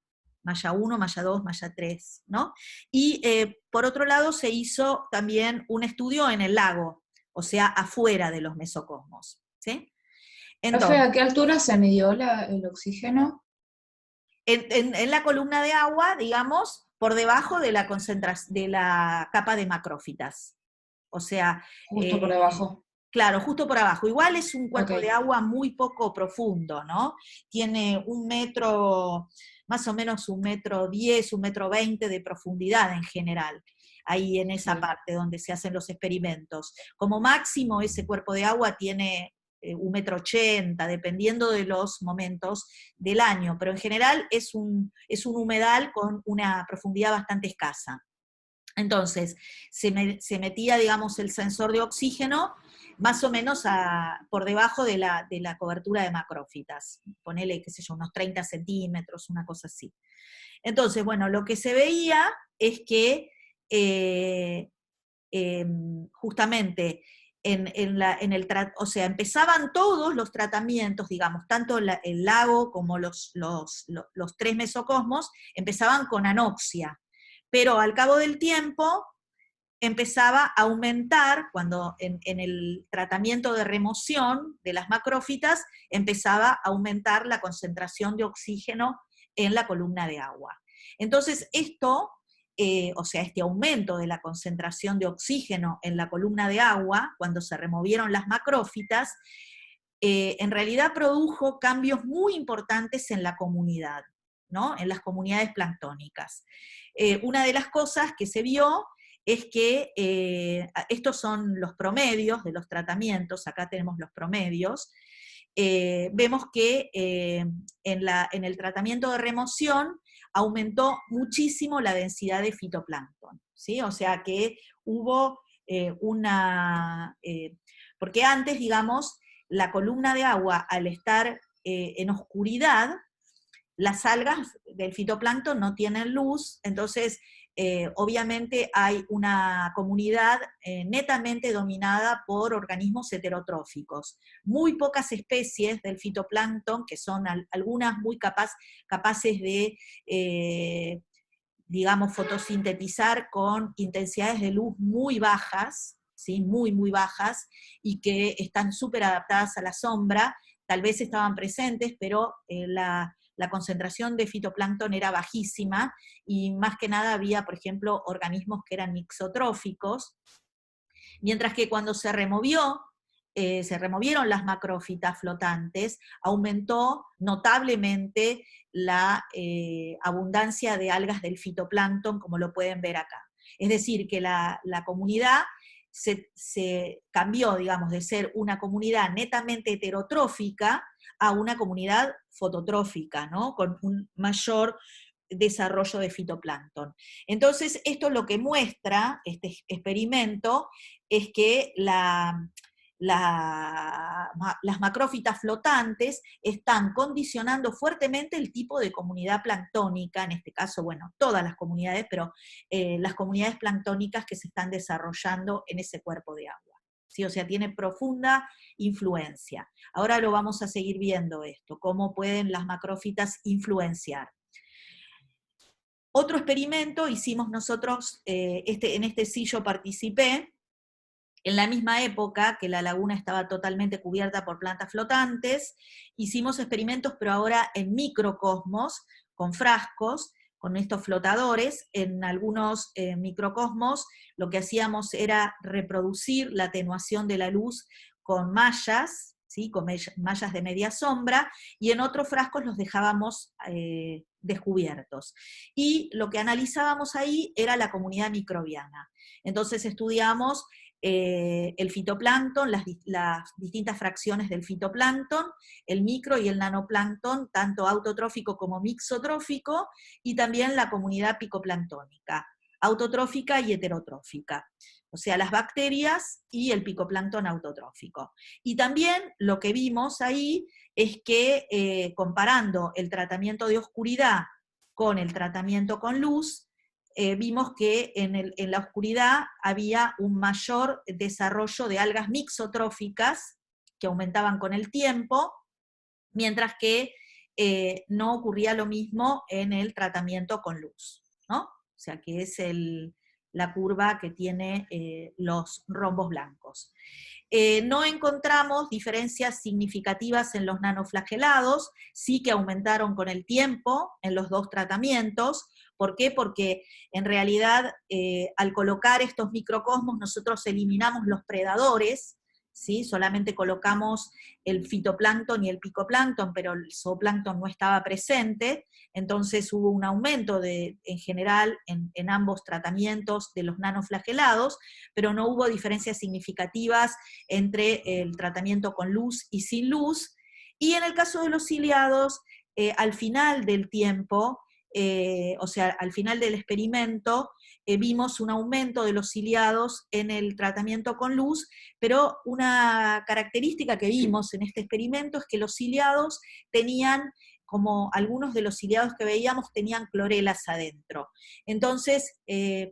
Malla 1, malla 2, malla 3, ¿no? Y por otro lado se hizo también un estudio en el lago, o sea, afuera de los mesocosmos, ¿sí? Profe, Entonces, ¿a qué altura se midió el oxígeno? en la columna de agua, digamos, por debajo de de la capa de macrófitas. O sea, Justo por debajo. claro, justo por abajo. Igual es un Ok, cuerpo de agua muy poco profundo, ¿no? Tiene 1 metro, más o menos 1,10 m, 1,20 m de profundidad en general, ahí en esa sí. parte donde se hacen los experimentos. Como máximo ese cuerpo de agua tiene 1,80 m, dependiendo de los momentos del año, pero en general es un humedal con una profundidad bastante escasa. Entonces, se metía, digamos, el sensor de oxígeno más o menos por debajo de la cobertura de macrófitas. Ponele, qué sé yo, unos 30 centímetros, una cosa así. Entonces, bueno, lo que se veía es que eh, justamente o sea, empezaban todos los tratamientos, digamos, tanto el lago como los 3 mesocosmos, empezaban con anoxia, pero al cabo del tiempo empezaba a aumentar, cuando en el tratamiento de remoción de las macrófitas, empezaba a aumentar la concentración de oxígeno en la columna de agua. Entonces esto, o sea, este aumento de la concentración de oxígeno en la columna de agua, cuando se removieron las macrófitas, en realidad produjo cambios muy importantes en la comunidad, ¿no? En las comunidades planctónicas. Una de las cosas que se vio es que estos son los promedios de los tratamientos, acá tenemos los promedios. Vemos que en el tratamiento de remoción aumentó muchísimo la densidad de fitoplancton, ¿sí? O sea que hubo porque antes, digamos, la columna de agua, al estar en oscuridad, las algas del fitoplancton no tienen luz, entonces obviamente hay una comunidad netamente dominada por organismos heterotróficos. Muy pocas especies del fitoplancton, que son algunas muy capaces de, digamos, fotosintetizar con intensidades de luz muy bajas, ¿sí? Muy, muy bajas, y que están súper adaptadas a la sombra, tal vez estaban presentes, pero la concentración de fitoplancton era bajísima, y más que nada había, por ejemplo, organismos que eran mixotróficos, mientras que cuando se removieron las macrófitas flotantes, aumentó notablemente la abundancia de algas del fitoplancton, como lo pueden ver acá. Es decir, que la comunidad se cambió, digamos, de ser una comunidad netamente heterotrófica a una comunidad fototrófica, ¿no? Con un mayor desarrollo de fitoplancton. Entonces, esto lo que muestra, este experimento, es que las macrófitas flotantes están condicionando fuertemente el tipo de comunidad planctónica, en este caso, bueno, todas las comunidades, pero las comunidades planctónicas que se están desarrollando en ese cuerpo de agua. ¿Sí? O sea, tiene profunda influencia. Ahora lo vamos a seguir viendo esto, cómo pueden las macrófitas influenciar. Otro experimento hicimos nosotros, en este sí yo participé, en la misma época que la laguna estaba totalmente cubierta por plantas flotantes, hicimos experimentos, pero ahora en microcosmos, con frascos, con estos flotadores. En algunos microcosmos lo que hacíamos era reproducir la atenuación de la luz con mallas, ¿sí? Con mallas de media sombra, y en otros frascos los dejábamos descubiertos. Y lo que analizábamos ahí era la comunidad microbiana. Entonces estudiamos el fitoplancton, las distintas fracciones del fitoplancton, el micro y el nanoplancton, tanto autotrófico como mixotrófico, y también la comunidad picoplanctónica, autotrófica y heterotrófica. o sea, las bacterias y el picoplancton autotrófico. Y también lo que vimos ahí es que comparando el tratamiento de oscuridad con el tratamiento con luz, vimos que en la oscuridad había un mayor desarrollo de algas mixotróficas que aumentaban con el tiempo, mientras que no ocurría lo mismo en el tratamiento con luz, ¿no? O sea, que es la curva que tiene los rombos blancos. No encontramos diferencias significativas en los nanoflagelados, sí que aumentaron con el tiempo en los dos tratamientos. ¿Por qué? Porque en realidad al colocar estos microcosmos nosotros eliminamos los predadores, ¿sí? Solamente colocamos el fitoplancton y el picoplancton, pero el zooplancton no estaba presente, entonces hubo un aumento en general en ambos tratamientos de los nanoflagelados, pero no hubo diferencias significativas entre el tratamiento con luz y sin luz, y en el caso de los ciliados, al final del tiempo, o sea, al final del experimento, vimos un aumento de los ciliados en el tratamiento con luz, pero una característica que vimos en este experimento es que los ciliados tenían, como algunos de los ciliados que veíamos, tenían clorelas adentro. Entonces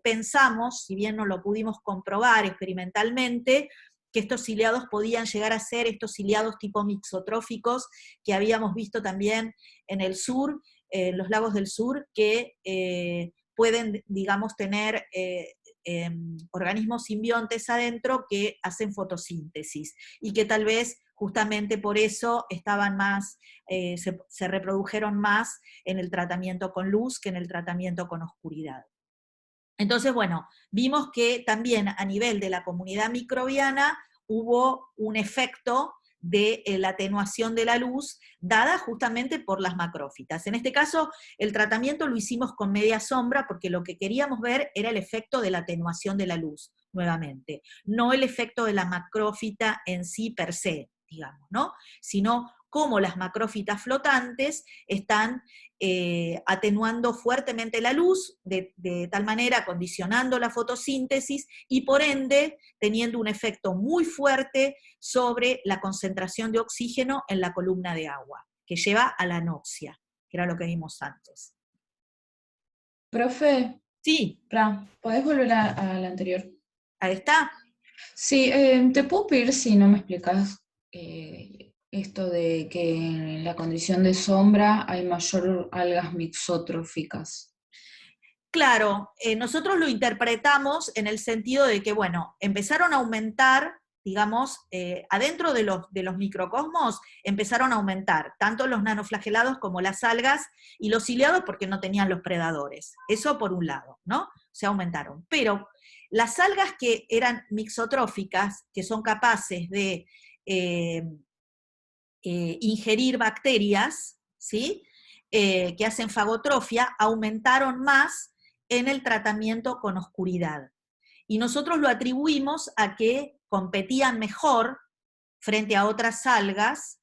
pensamos, si bien no lo pudimos comprobar experimentalmente, que estos ciliados podían llegar a ser estos ciliados tipo mixotróficos que habíamos visto también en el sur, en los lagos del sur, que pueden, digamos, tener organismos simbiontes adentro que hacen fotosíntesis, y que tal vez justamente por eso estaban más, se reprodujeron más en el tratamiento con luz que en el tratamiento con oscuridad. Entonces, bueno, vimos que también a nivel de la comunidad microbiana hubo un efecto de la atenuación de la luz dada justamente por las macrófitas. En este caso, el tratamiento lo hicimos con media sombra porque lo que queríamos ver era el efecto de la atenuación de la luz, nuevamente, no el efecto de la macrófita en sí per se, digamos, ¿no? Sino cómo las macrófitas flotantes están atenuando fuertemente la luz, de tal manera condicionando la fotosíntesis y por ende teniendo un efecto muy fuerte sobre la concentración de oxígeno en la columna de agua, que lleva a la anoxia, que era lo que vimos antes. Profe, Sí, ¿podés volver a la anterior? ahí está. Sí, te puedo pedir si no me explicas esto de que en la condición de sombra hay mayor algas mixotróficas. Claro, nosotros lo interpretamos en el sentido de que, bueno, empezaron a aumentar, digamos, adentro de los microcosmos, empezaron a aumentar tanto los nanoflagelados como las algas y los ciliados porque no tenían los predadores. Eso por un lado, ¿no? Se aumentaron. Pero las algas que eran mixotróficas, que son capaces de ingerir bacterias, ¿sí? Que hacen fagotrofia, aumentaron más en el tratamiento con oscuridad. Y nosotros lo atribuimos a que competían mejor frente a otras algas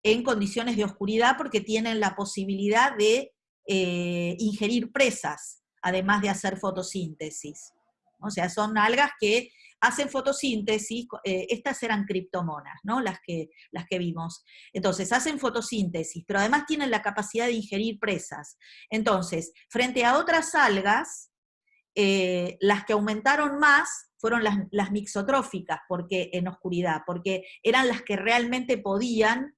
en condiciones de oscuridad porque tienen la posibilidad de ingerir presas, además de hacer fotosíntesis. O sea, son algas que hacen fotosíntesis, estas eran criptomonas, ¿no? Las que vimos. Entonces, hacen fotosíntesis, pero además tienen la capacidad de ingerir presas. Entonces, frente a otras algas, las que aumentaron más fueron las mixotróficas, porque en oscuridad, porque eran las que realmente podían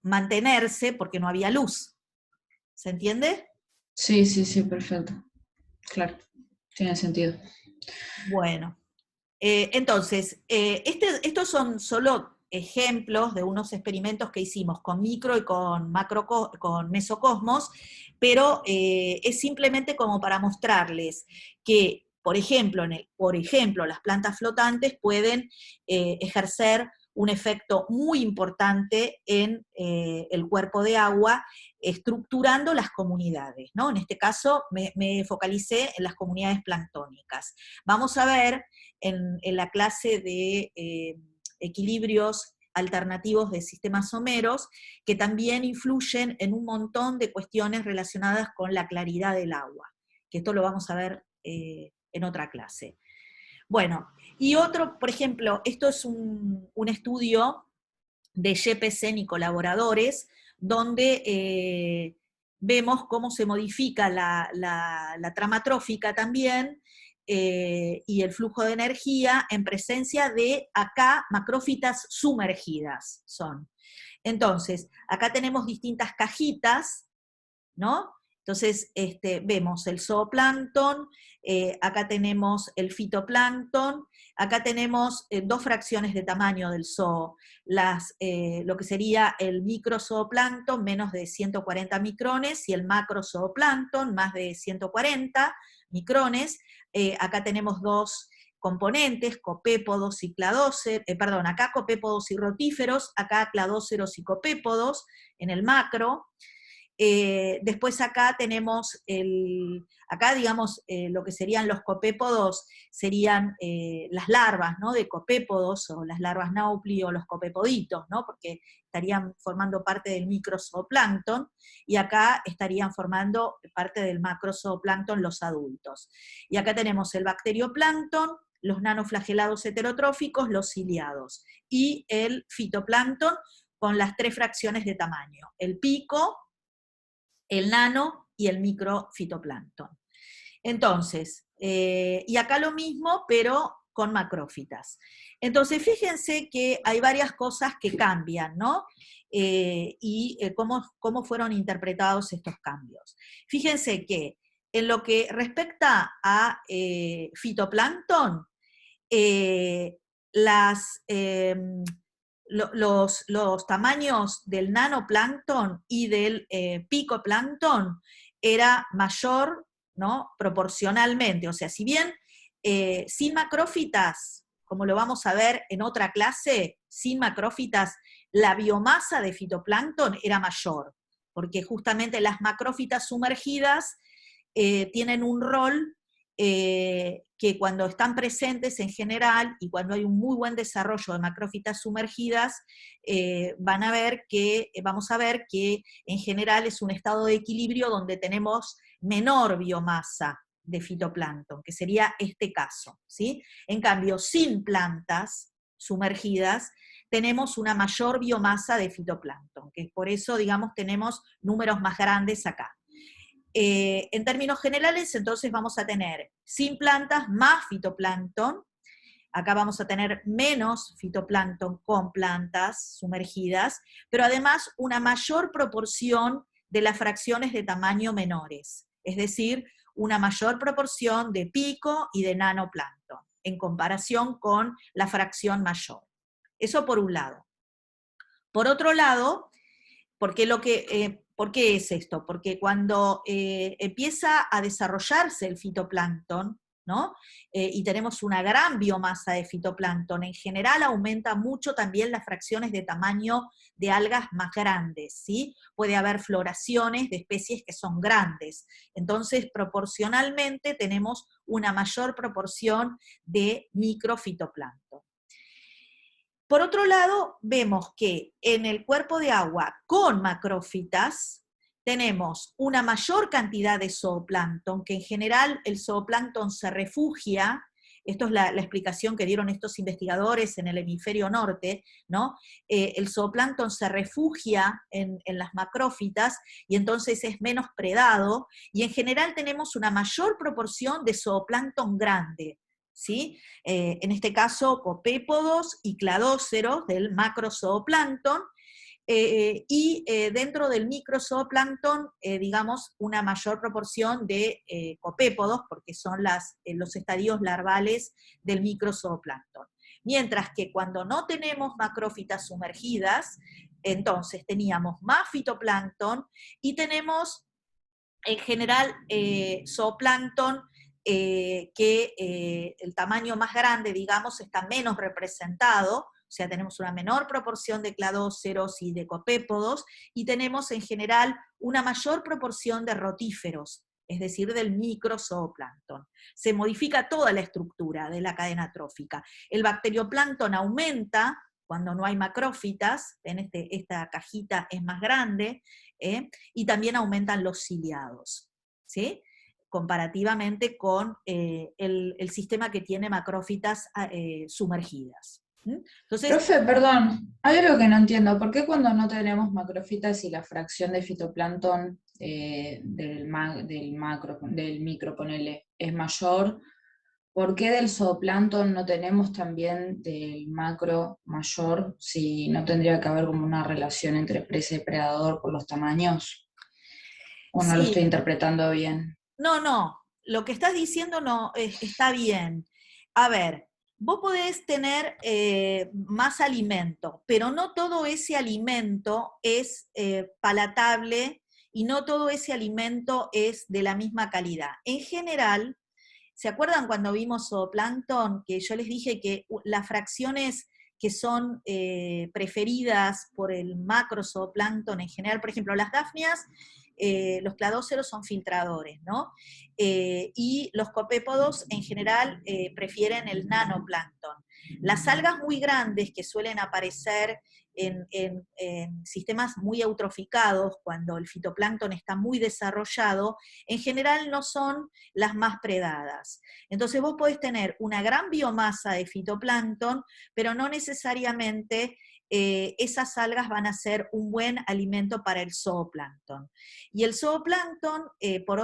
mantenerse porque no había luz. ¿Se entiende? Sí, perfecto. Claro, tiene sentido. Bueno, entonces, estos son solo ejemplos de unos experimentos que hicimos con micro y con con mesocosmos, pero es simplemente como para mostrarles que, por ejemplo, las plantas flotantes pueden ejercer un efecto muy importante en el cuerpo de agua, estructurando las comunidades, ¿no? En este caso me focalicé en las comunidades planctónicas. Vamos a ver en la clase de equilibrios alternativos de sistemas someros, que también influyen en un montón de cuestiones relacionadas con la claridad del agua, que esto lo vamos a ver en otra clase. Bueno, y otro, por ejemplo, esto es un estudio de Jeppesen y colaboradores, donde vemos cómo se modifica la trama trófica también, y el flujo de energía en presencia de, acá, macrófitas sumergidas son. Entonces, acá tenemos distintas cajitas, ¿no? Entonces, vemos el zooplancton, acá tenemos el fitoplancton, acá tenemos dos fracciones de tamaño del zoo, lo que sería el microzooplancton, menos de 140 micrones, y el macrozooplancton, más de 140 micrones. Acá tenemos dos componentes, copépodos y cladóceros, perdón, acá copépodos y rotíferos, acá cladóceros y copépodos, en el macro. Después acá tenemos, acá digamos, lo que serían los copépodos, serían las larvas, ¿no?, de copépodos, o las larvas naupli, o los copepoditos, ¿no?, porque estarían formando parte del microzooplancton, y acá estarían formando parte del macrozooplancton los adultos. Y acá tenemos el bacterioplancton, los nanoflagelados heterotróficos, los ciliados, y el fitoplancton con las tres fracciones de tamaño, el pico, el nano y el microfitoplancton. Entonces, y acá lo mismo, pero con macrófitas. Entonces, fíjense que hay varias cosas que cambian, ¿no? Cómo fueron interpretados estos cambios. Fíjense que en lo que respecta a fitoplancton, las los tamaños del nanoplancton y del picoplancton era mayor, ¿no?, proporcionalmente. O sea, si bien sin macrófitas, como lo vamos a ver en otra clase, sin macrófitas, la biomasa de fitoplancton era mayor, porque justamente las macrófitas sumergidas tienen un rol que cuando están presentes en general, y cuando hay un muy buen desarrollo de macrófitas sumergidas, vamos a ver que en general es un estado de equilibrio donde tenemos menor biomasa de fitoplancton, que sería este caso, ¿sí? En cambio, sin plantas sumergidas, tenemos una mayor biomasa de fitoplancton, que por eso, digamos, tenemos números más grandes acá. En términos generales, entonces vamos a tener sin plantas más fitoplancton, acá vamos a tener menos fitoplancton con plantas sumergidas, pero además una mayor proporción de las fracciones de tamaño menores, es decir, una mayor proporción de pico y de nanoplancton, en comparación con la fracción mayor. Eso por un lado. Por otro lado, ¿por qué es esto? Porque cuando empieza a desarrollarse el fitoplancton, ¿no? Y tenemos una gran biomasa de fitoplancton, en general aumenta mucho también las fracciones de tamaño de algas más grandes, ¿sí? Puede haber floraciones de especies que son grandes, entonces proporcionalmente tenemos una mayor proporción de microfitoplancton. Por otro lado, vemos que en el cuerpo de agua con macrófitas tenemos una mayor cantidad de zooplancton, que en general el zooplancton se refugia, esto es la explicación que dieron estos investigadores en el hemisferio norte, ¿no? El zooplancton se refugia en las macrófitas y entonces es menos predado, y en general tenemos una mayor proporción de zooplancton grande, ¿sí? En este caso, copépodos y cladóceros del macrozooplancton, dentro del microzooplancton, digamos, una mayor proporción de copépodos, porque son los estadios larvales del microzooplancton. Mientras que cuando no tenemos macrófitas sumergidas, entonces teníamos más fitoplancton y tenemos, en general, zooplancton que el tamaño más grande, digamos, está menos representado, o sea, tenemos una menor proporción de cladóceros y de copépodos, y tenemos en general una mayor proporción de rotíferos, es decir, del microzooplancton. Se modifica toda la estructura de la cadena trófica. El bacterioplancton aumenta cuando no hay macrófitas, ven, esta cajita es más grande, y también aumentan los ciliados, ¿sí? comparativamente con el sistema que tiene macrófitas sumergidas. Entonces, Profe, perdón, hay algo que no entiendo. ¿Por qué cuando no tenemos macrófitas y la fracción de fitoplancton del micro, ponele, es mayor? ¿Por qué del zooplancton no tenemos también del macro mayor si no tendría que haber como una relación entre presa y predador por los tamaños? ¿O no lo estoy sí, interpretando bien? no, lo que estás diciendo no está bien. A ver, vos podés tener más alimento, pero no todo ese alimento es palatable y no todo ese alimento es de la misma calidad. En general, ¿se acuerdan cuando vimos zooplancton? Que yo les dije que las fracciones que son preferidas por el macro zooplancton en general, por ejemplo, las dafnias, los cladóceros son filtradores, ¿no? Y los copépodos en general prefieren el nanoplancton. Las algas muy grandes que suelen aparecer en sistemas muy eutroficados, cuando el fitoplancton está muy desarrollado, en general no son las más predadas. Entonces vos podés tener una gran biomasa de fitoplancton, pero no necesariamente esas algas van a ser un buen alimento para el zooplancton. Y el zooplancton, por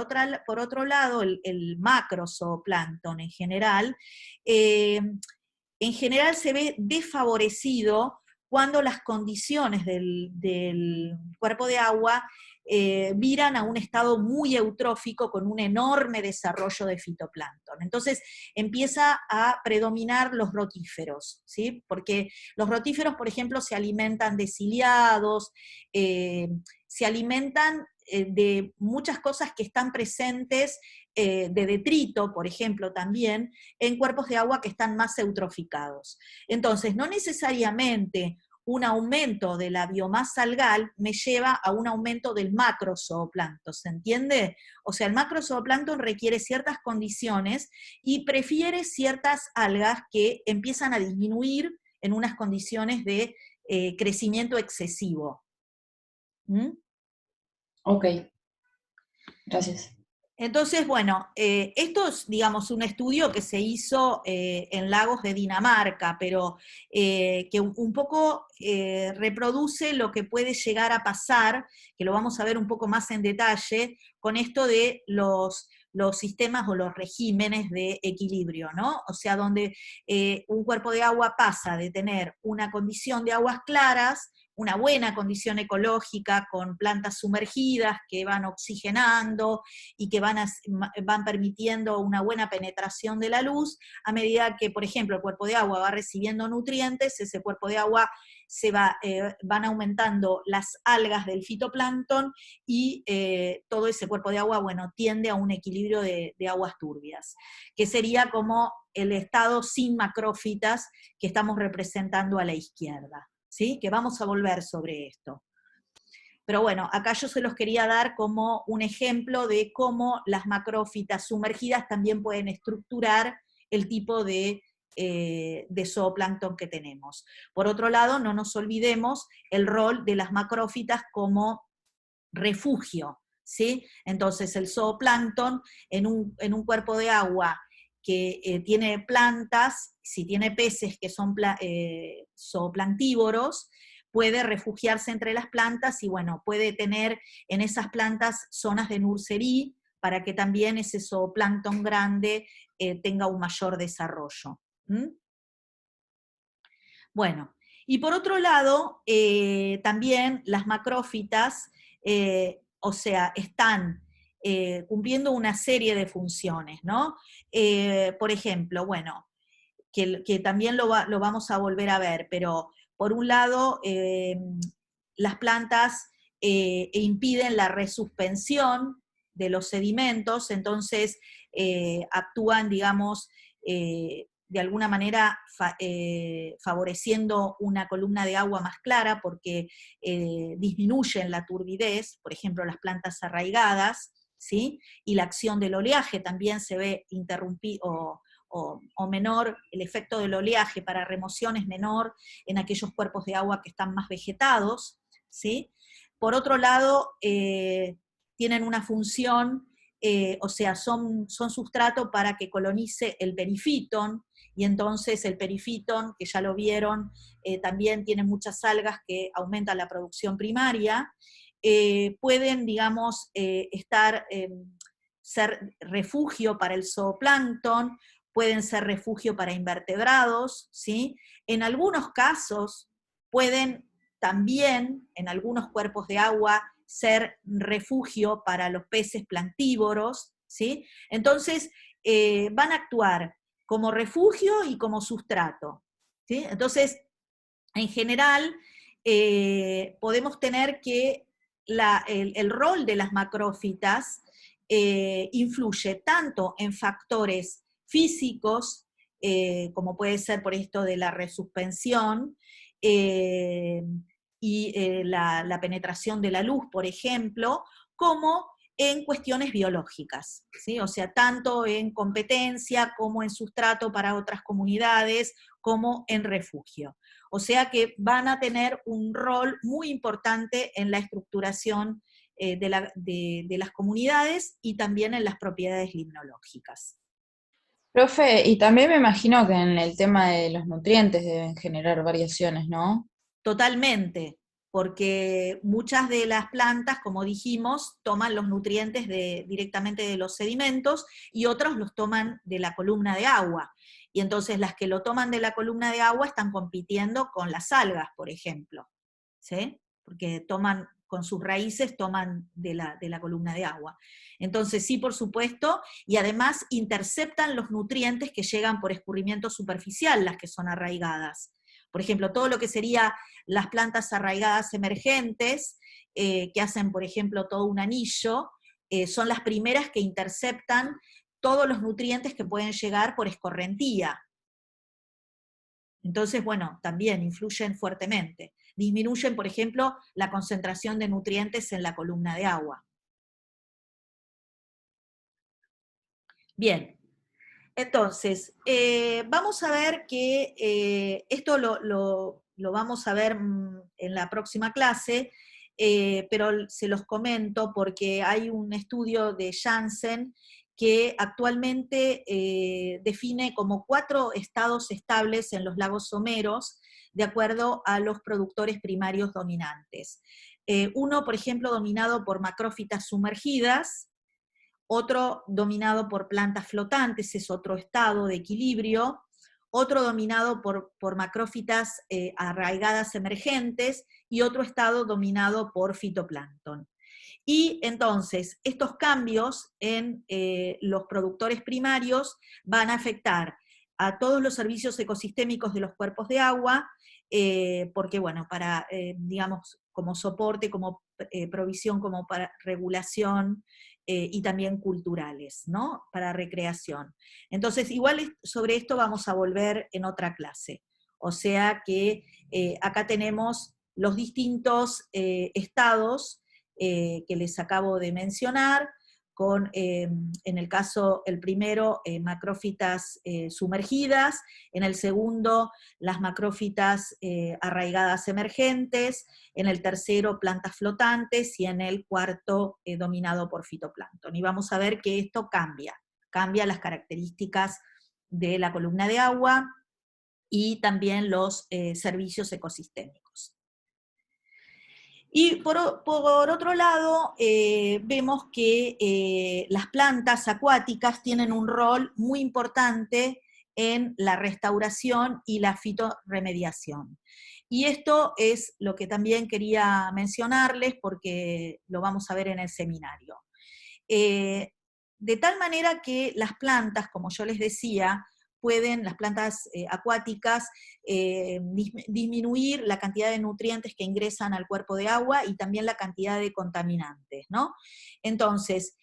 otro lado, el macro zooplancton en general se ve desfavorecido cuando las condiciones del cuerpo de agua viran a un estado muy eutrófico con un enorme desarrollo de fitoplancton. Entonces empieza a predominar los rotíferos, ¿sí? Porque los rotíferos, por ejemplo, se alimentan de ciliados, se alimentan de muchas cosas que están presentes, de detrito, por ejemplo, también, en cuerpos de agua que están más eutroficados. Entonces, no necesariamente un aumento de la biomasa algal me lleva a un aumento del macrozooplancton, ¿se entiende? O sea, el macrozooplancton requiere ciertas condiciones y prefiere ciertas algas que empiezan a disminuir en unas condiciones de crecimiento excesivo. ¿Mm? Ok, gracias. Entonces, bueno, esto es, digamos, un estudio que se hizo en lagos de Dinamarca, pero que un poco reproduce lo que puede llegar a pasar, que lo vamos a ver un poco más en detalle, con esto de los sistemas o los regímenes de equilibrio, ¿no? O sea, donde un cuerpo de agua pasa de tener una condición de aguas claras, una buena condición ecológica con plantas sumergidas que van oxigenando y que van permitiendo una buena penetración de la luz, a medida que, por ejemplo, el cuerpo de agua va recibiendo nutrientes, ese cuerpo de agua van aumentando las algas del fitoplancton y todo ese cuerpo de agua, bueno, tiende a un equilibrio de aguas turbias, que sería como el estado sin macrófitas que estamos representando a la izquierda, ¿sí? Que vamos a volver sobre esto. Pero bueno, acá yo se los quería dar como un ejemplo de cómo las macrófitas sumergidas también pueden estructurar el tipo de zooplancton que tenemos. Por otro lado, no nos olvidemos el rol de las macrófitas como refugio, ¿sí? Entonces el zooplancton en un cuerpo de agua que tiene plantas, si tiene peces que son zooplanctívoros, puede refugiarse entre las plantas y bueno, puede tener en esas plantas zonas de nursery para que también ese zooplancton grande tenga un mayor desarrollo. ¿Mm? Bueno, y por otro lado, también las macrófitas, o sea, están cumpliendo una serie de funciones, ¿no? Por ejemplo, bueno, que también lo vamos a volver a ver, pero por un lado, las plantas impiden la resuspensión de los sedimentos, entonces actúan, digamos, de alguna manera favoreciendo una columna de agua más clara porque disminuyen la turbidez, por ejemplo, las plantas arraigadas, ¿sí? Y la acción del oleaje también se ve interrumpido o menor, el efecto del oleaje para remoción es menor en aquellos cuerpos de agua que están más vegetados, ¿sí? Por otro lado, tienen una función o sea, son sustrato para que colonice el perifitón, y entonces el perifitón, que ya lo vieron, también tiene muchas algas que aumentan la producción primaria, pueden, digamos, ser refugio para el zooplancton, pueden ser refugio para invertebrados, ¿sí? En algunos casos pueden también, en algunos cuerpos de agua, ser refugio para los peces planctívoros, ¿sí? Entonces, van a actuar como refugio y como sustrato, ¿sí? Entonces, en general, podemos tener que el rol de las macrófitas influye tanto en factores físicos, como puede ser por esto de la resuspensión, eh, y la penetración de la luz, por ejemplo, como en cuestiones biológicas, ¿sí? O sea, tanto en competencia como en sustrato para otras comunidades, como en refugio. O sea que van a tener un rol muy importante en la estructuración de las comunidades y también en las propiedades limnológicas. Profe, y también me imagino que en el tema de los nutrientes deben generar variaciones, ¿no? Totalmente, porque muchas de las plantas, como dijimos, toman los nutrientes directamente de los sedimentos y otros los toman de la columna de agua. Y entonces las que lo toman de la columna de agua están compitiendo con las algas, por ejemplo, ¿sí? Porque toman, con sus raíces toman de la columna de agua. Entonces sí, por supuesto, y además interceptan los nutrientes que llegan por escurrimiento superficial, las que son arraigadas. Por ejemplo, todo lo que sería las plantas arraigadas emergentes, que hacen, por ejemplo, todo un anillo, son las primeras que interceptan todos los nutrientes que pueden llegar por escorrentía. Entonces, bueno, también influyen fuertemente. Disminuyen, por ejemplo, la concentración de nutrientes en la columna de agua. Bien, entonces, vamos a ver que esto lo vamos a ver en la próxima clase, pero se los comento porque hay un estudio de Janssen que actualmente define como 4 estados estables en los lagos someros de acuerdo a los productores primarios dominantes. Uno, por ejemplo, dominado por macrófitas sumergidas, otro dominado por plantas flotantes, es otro estado de equilibrio, otro dominado por macrófitas arraigadas emergentes, y otro estado dominado por fitoplancton. Y entonces, estos cambios en los productores primarios van a afectar a todos los servicios ecosistémicos de los cuerpos de agua, porque, bueno, para, digamos, como soporte, como provisión, como para regulación, y también culturales, ¿no? Para recreación. Entonces, igual sobre esto vamos a volver en otra clase. O sea que acá tenemos los distintos estados que les acabo de mencionar, con, en el caso, el primero, macrófitas sumergidas, en el segundo, las macrófitas arraigadas emergentes, en el tercero, plantas flotantes, y en el cuarto, dominado por fitoplancton. Y vamos a ver que esto cambia las características de la columna de agua y también los servicios ecosistémicos. Y por otro lado, vemos que las plantas acuáticas tienen un rol muy importante en la restauración y la fitorremediación. Y esto es lo que también quería mencionarles, porque lo vamos a ver en el seminario. De tal manera que las plantas, como yo les decía, las plantas acuáticas, disminuir la cantidad de nutrientes que ingresan al cuerpo de agua y también la cantidad de contaminantes, ¿no? Entonces,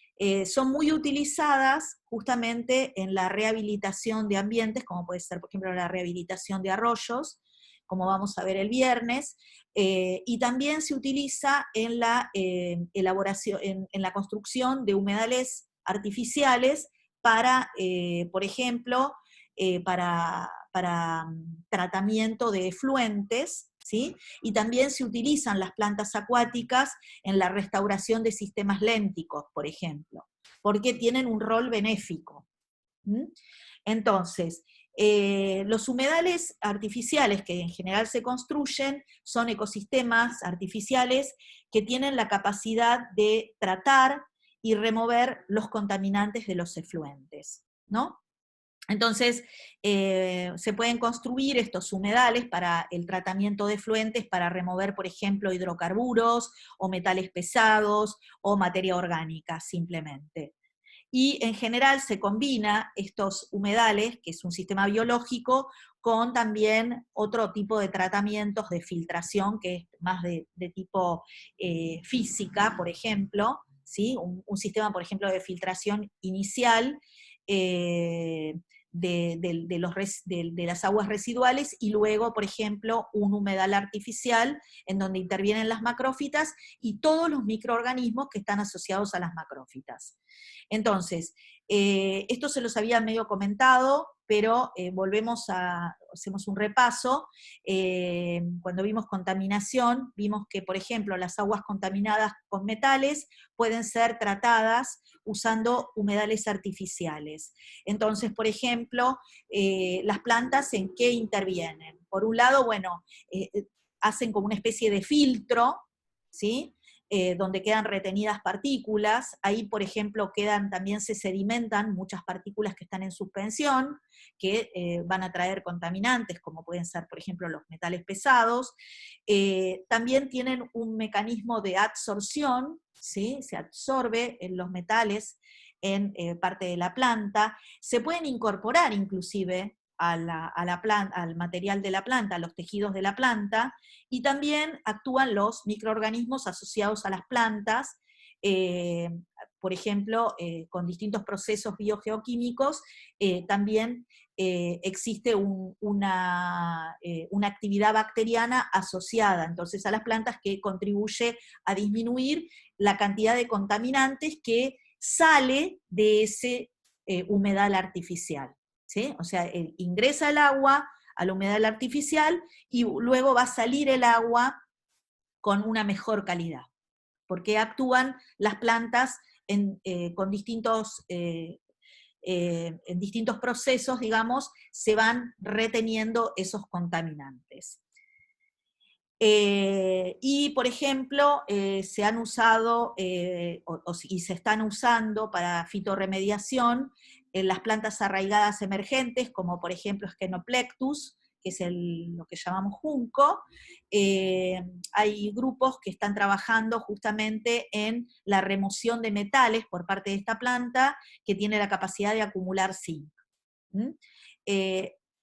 son muy utilizadas justamente en la rehabilitación de ambientes, como puede ser, por ejemplo, la rehabilitación de arroyos, como vamos a ver el viernes, y también se utiliza en la elaboración, en la construcción de humedales artificiales para, por ejemplo, para tratamiento de efluentes, ¿sí? Y también se utilizan las plantas acuáticas en la restauración de sistemas lénticos, por ejemplo. porque tienen un rol benéfico. ¿Mm? Entonces, los humedales artificiales que en general se construyen son ecosistemas artificiales que tienen la capacidad de tratar y remover los contaminantes de los efluentes, ¿no? Entonces, se pueden construir estos humedales para el tratamiento de efluentes, para remover, por ejemplo, hidrocarburos, o metales pesados, o materia orgánica, simplemente. Y en general se combina estos humedales, que es un sistema biológico, con también otro tipo de tratamientos de filtración, que es más de tipo física, por ejemplo, ¿sí? Un sistema, por ejemplo, de filtración inicial, eh, de las aguas residuales, y luego, por ejemplo, un humedal artificial en donde intervienen las macrófitas y todos los microorganismos que están asociados a las macrófitas. Entonces, esto se los había medio comentado, pero hacemos un repaso. Cuando vimos contaminación, vimos que, por ejemplo, las aguas contaminadas con metales pueden ser tratadas usando humedales artificiales. Entonces, por ejemplo, las plantas, ¿en qué intervienen? Por un lado, bueno, hacen como una especie de filtro, ¿sí? Donde quedan retenidas partículas. Ahí, por ejemplo, también se sedimentan muchas partículas que están en suspensión, que van a traer contaminantes, como pueden ser, por ejemplo, los metales pesados. También tienen un mecanismo de adsorción, ¿sí? Se absorbe en los metales en parte de la planta. Se pueden incorporar inclusive al material de la planta, a los tejidos de la planta, y también actúan los microorganismos asociados a las plantas, por ejemplo, con distintos procesos biogeoquímicos, también existe una actividad bacteriana asociada, entonces, a las plantas, que contribuye a disminuir la cantidad de contaminantes que sale de ese humedal artificial, ¿sí? O sea, ingresa el agua al humedal artificial y luego va a salir el agua con una mejor calidad, porque actúan las plantas con en distintos procesos, digamos, se van reteniendo esos contaminantes. Y, por ejemplo, se han usado, y se están usando para fitorremediación en las plantas arraigadas emergentes, como por ejemplo Schenoplectus, que es lo que llamamos junco. Hay grupos que están trabajando justamente en la remoción de metales por parte de esta planta, que tiene la capacidad de acumular zinc. ¿Mm?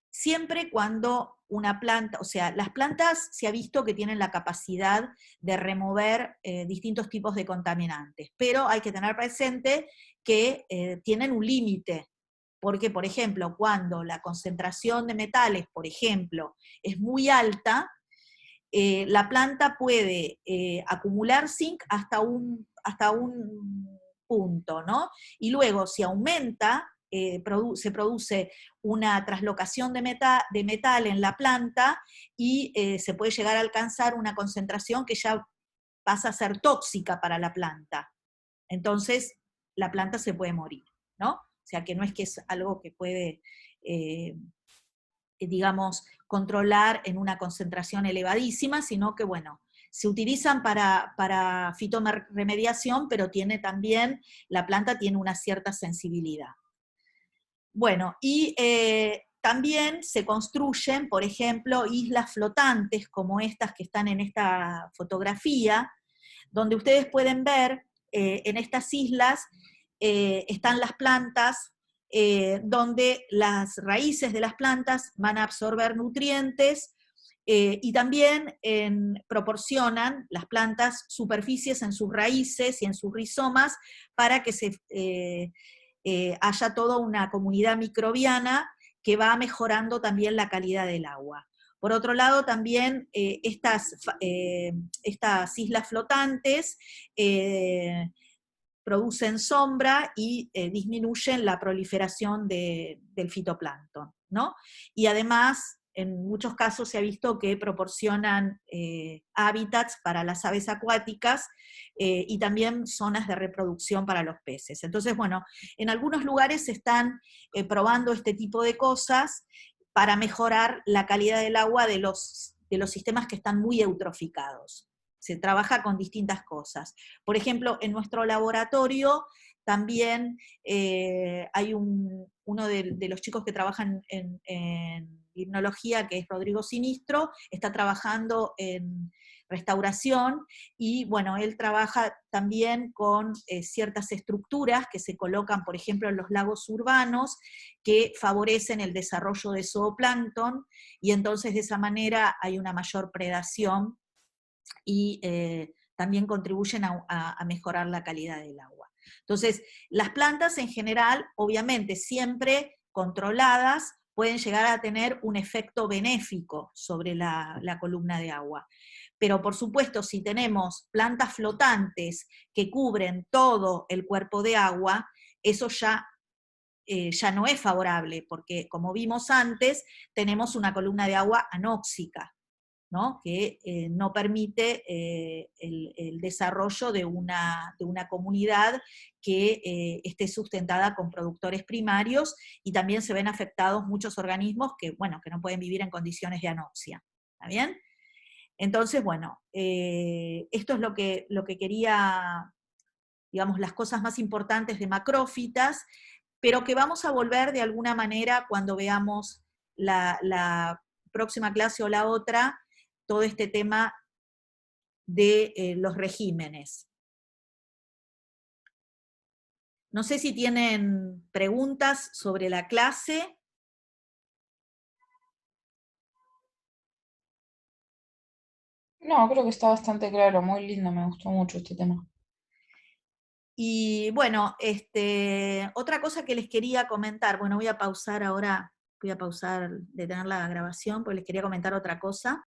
Siempre cuando una planta, o sea, las plantas se ha visto que tienen la capacidad de remover distintos tipos de contaminantes, pero hay que tener presente que tienen un límite, porque, por ejemplo, cuando la concentración de metales, por ejemplo, es muy alta, la planta puede acumular zinc hasta un punto, ¿no? Y luego, si aumenta, se produce una traslocación de metal en la planta, y se puede llegar a alcanzar una concentración que ya pasa a ser tóxica para la planta. Entonces, la planta se puede morir, ¿no? O sea, que no es que es algo que puede, digamos, controlar en una concentración elevadísima, sino que, bueno, se utilizan para fitorremediación, pero la planta tiene una cierta sensibilidad. Bueno, y también se construyen, por ejemplo, islas flotantes, como estas que están en esta fotografía, donde ustedes pueden ver, en estas islas están las plantas, donde las raíces de las plantas van a absorber nutrientes, y también proporcionan las plantas superficies en sus raíces y en sus rizomas para que haya toda una comunidad microbiana que va mejorando también la calidad del agua. Por otro lado, también estas islas flotantes producen sombra y disminuyen la proliferación del fitoplancton, ¿no? Y además, en muchos casos se ha visto que proporcionan hábitats para las aves acuáticas y también zonas de reproducción para los peces. Entonces, bueno, en algunos lugares se están probando este tipo de cosas para mejorar la calidad del agua de los sistemas que están muy eutroficados. Se trabaja con distintas cosas. Por ejemplo, en nuestro laboratorio también hay uno de los chicos que trabajan en limnología, que es Rodrigo Sinistro, está trabajando en restauración, y bueno, él trabaja también con ciertas estructuras que se colocan, por ejemplo, en los lagos urbanos, que favorecen el desarrollo de zooplancton, y entonces de esa manera hay una mayor predación y también contribuyen a mejorar la calidad del agua. Entonces, las plantas en general, obviamente siempre controladas, pueden llegar a tener un efecto benéfico sobre la columna de agua. Pero por supuesto, si tenemos plantas flotantes que cubren todo el cuerpo de agua, eso ya no es favorable, porque como vimos antes, tenemos una columna de agua anóxica, ¿no? Que no permite el desarrollo de una comunidad que esté sustentada con productores primarios, y también se ven afectados muchos organismos que, bueno, que no pueden vivir en condiciones de anoxia. ¿Está bien? Entonces, bueno, esto es lo que quería, digamos, las cosas más importantes de macrófitas, pero que vamos a volver de alguna manera cuando veamos la próxima clase o la otra, todo este tema de los regímenes. No sé si tienen preguntas sobre la clase. No, creo que está bastante claro, muy lindo, me gustó mucho este tema. Y bueno, otra cosa que les quería comentar, bueno, voy a pausar ahora, voy a pausar, detener la grabación, porque les quería comentar otra cosa.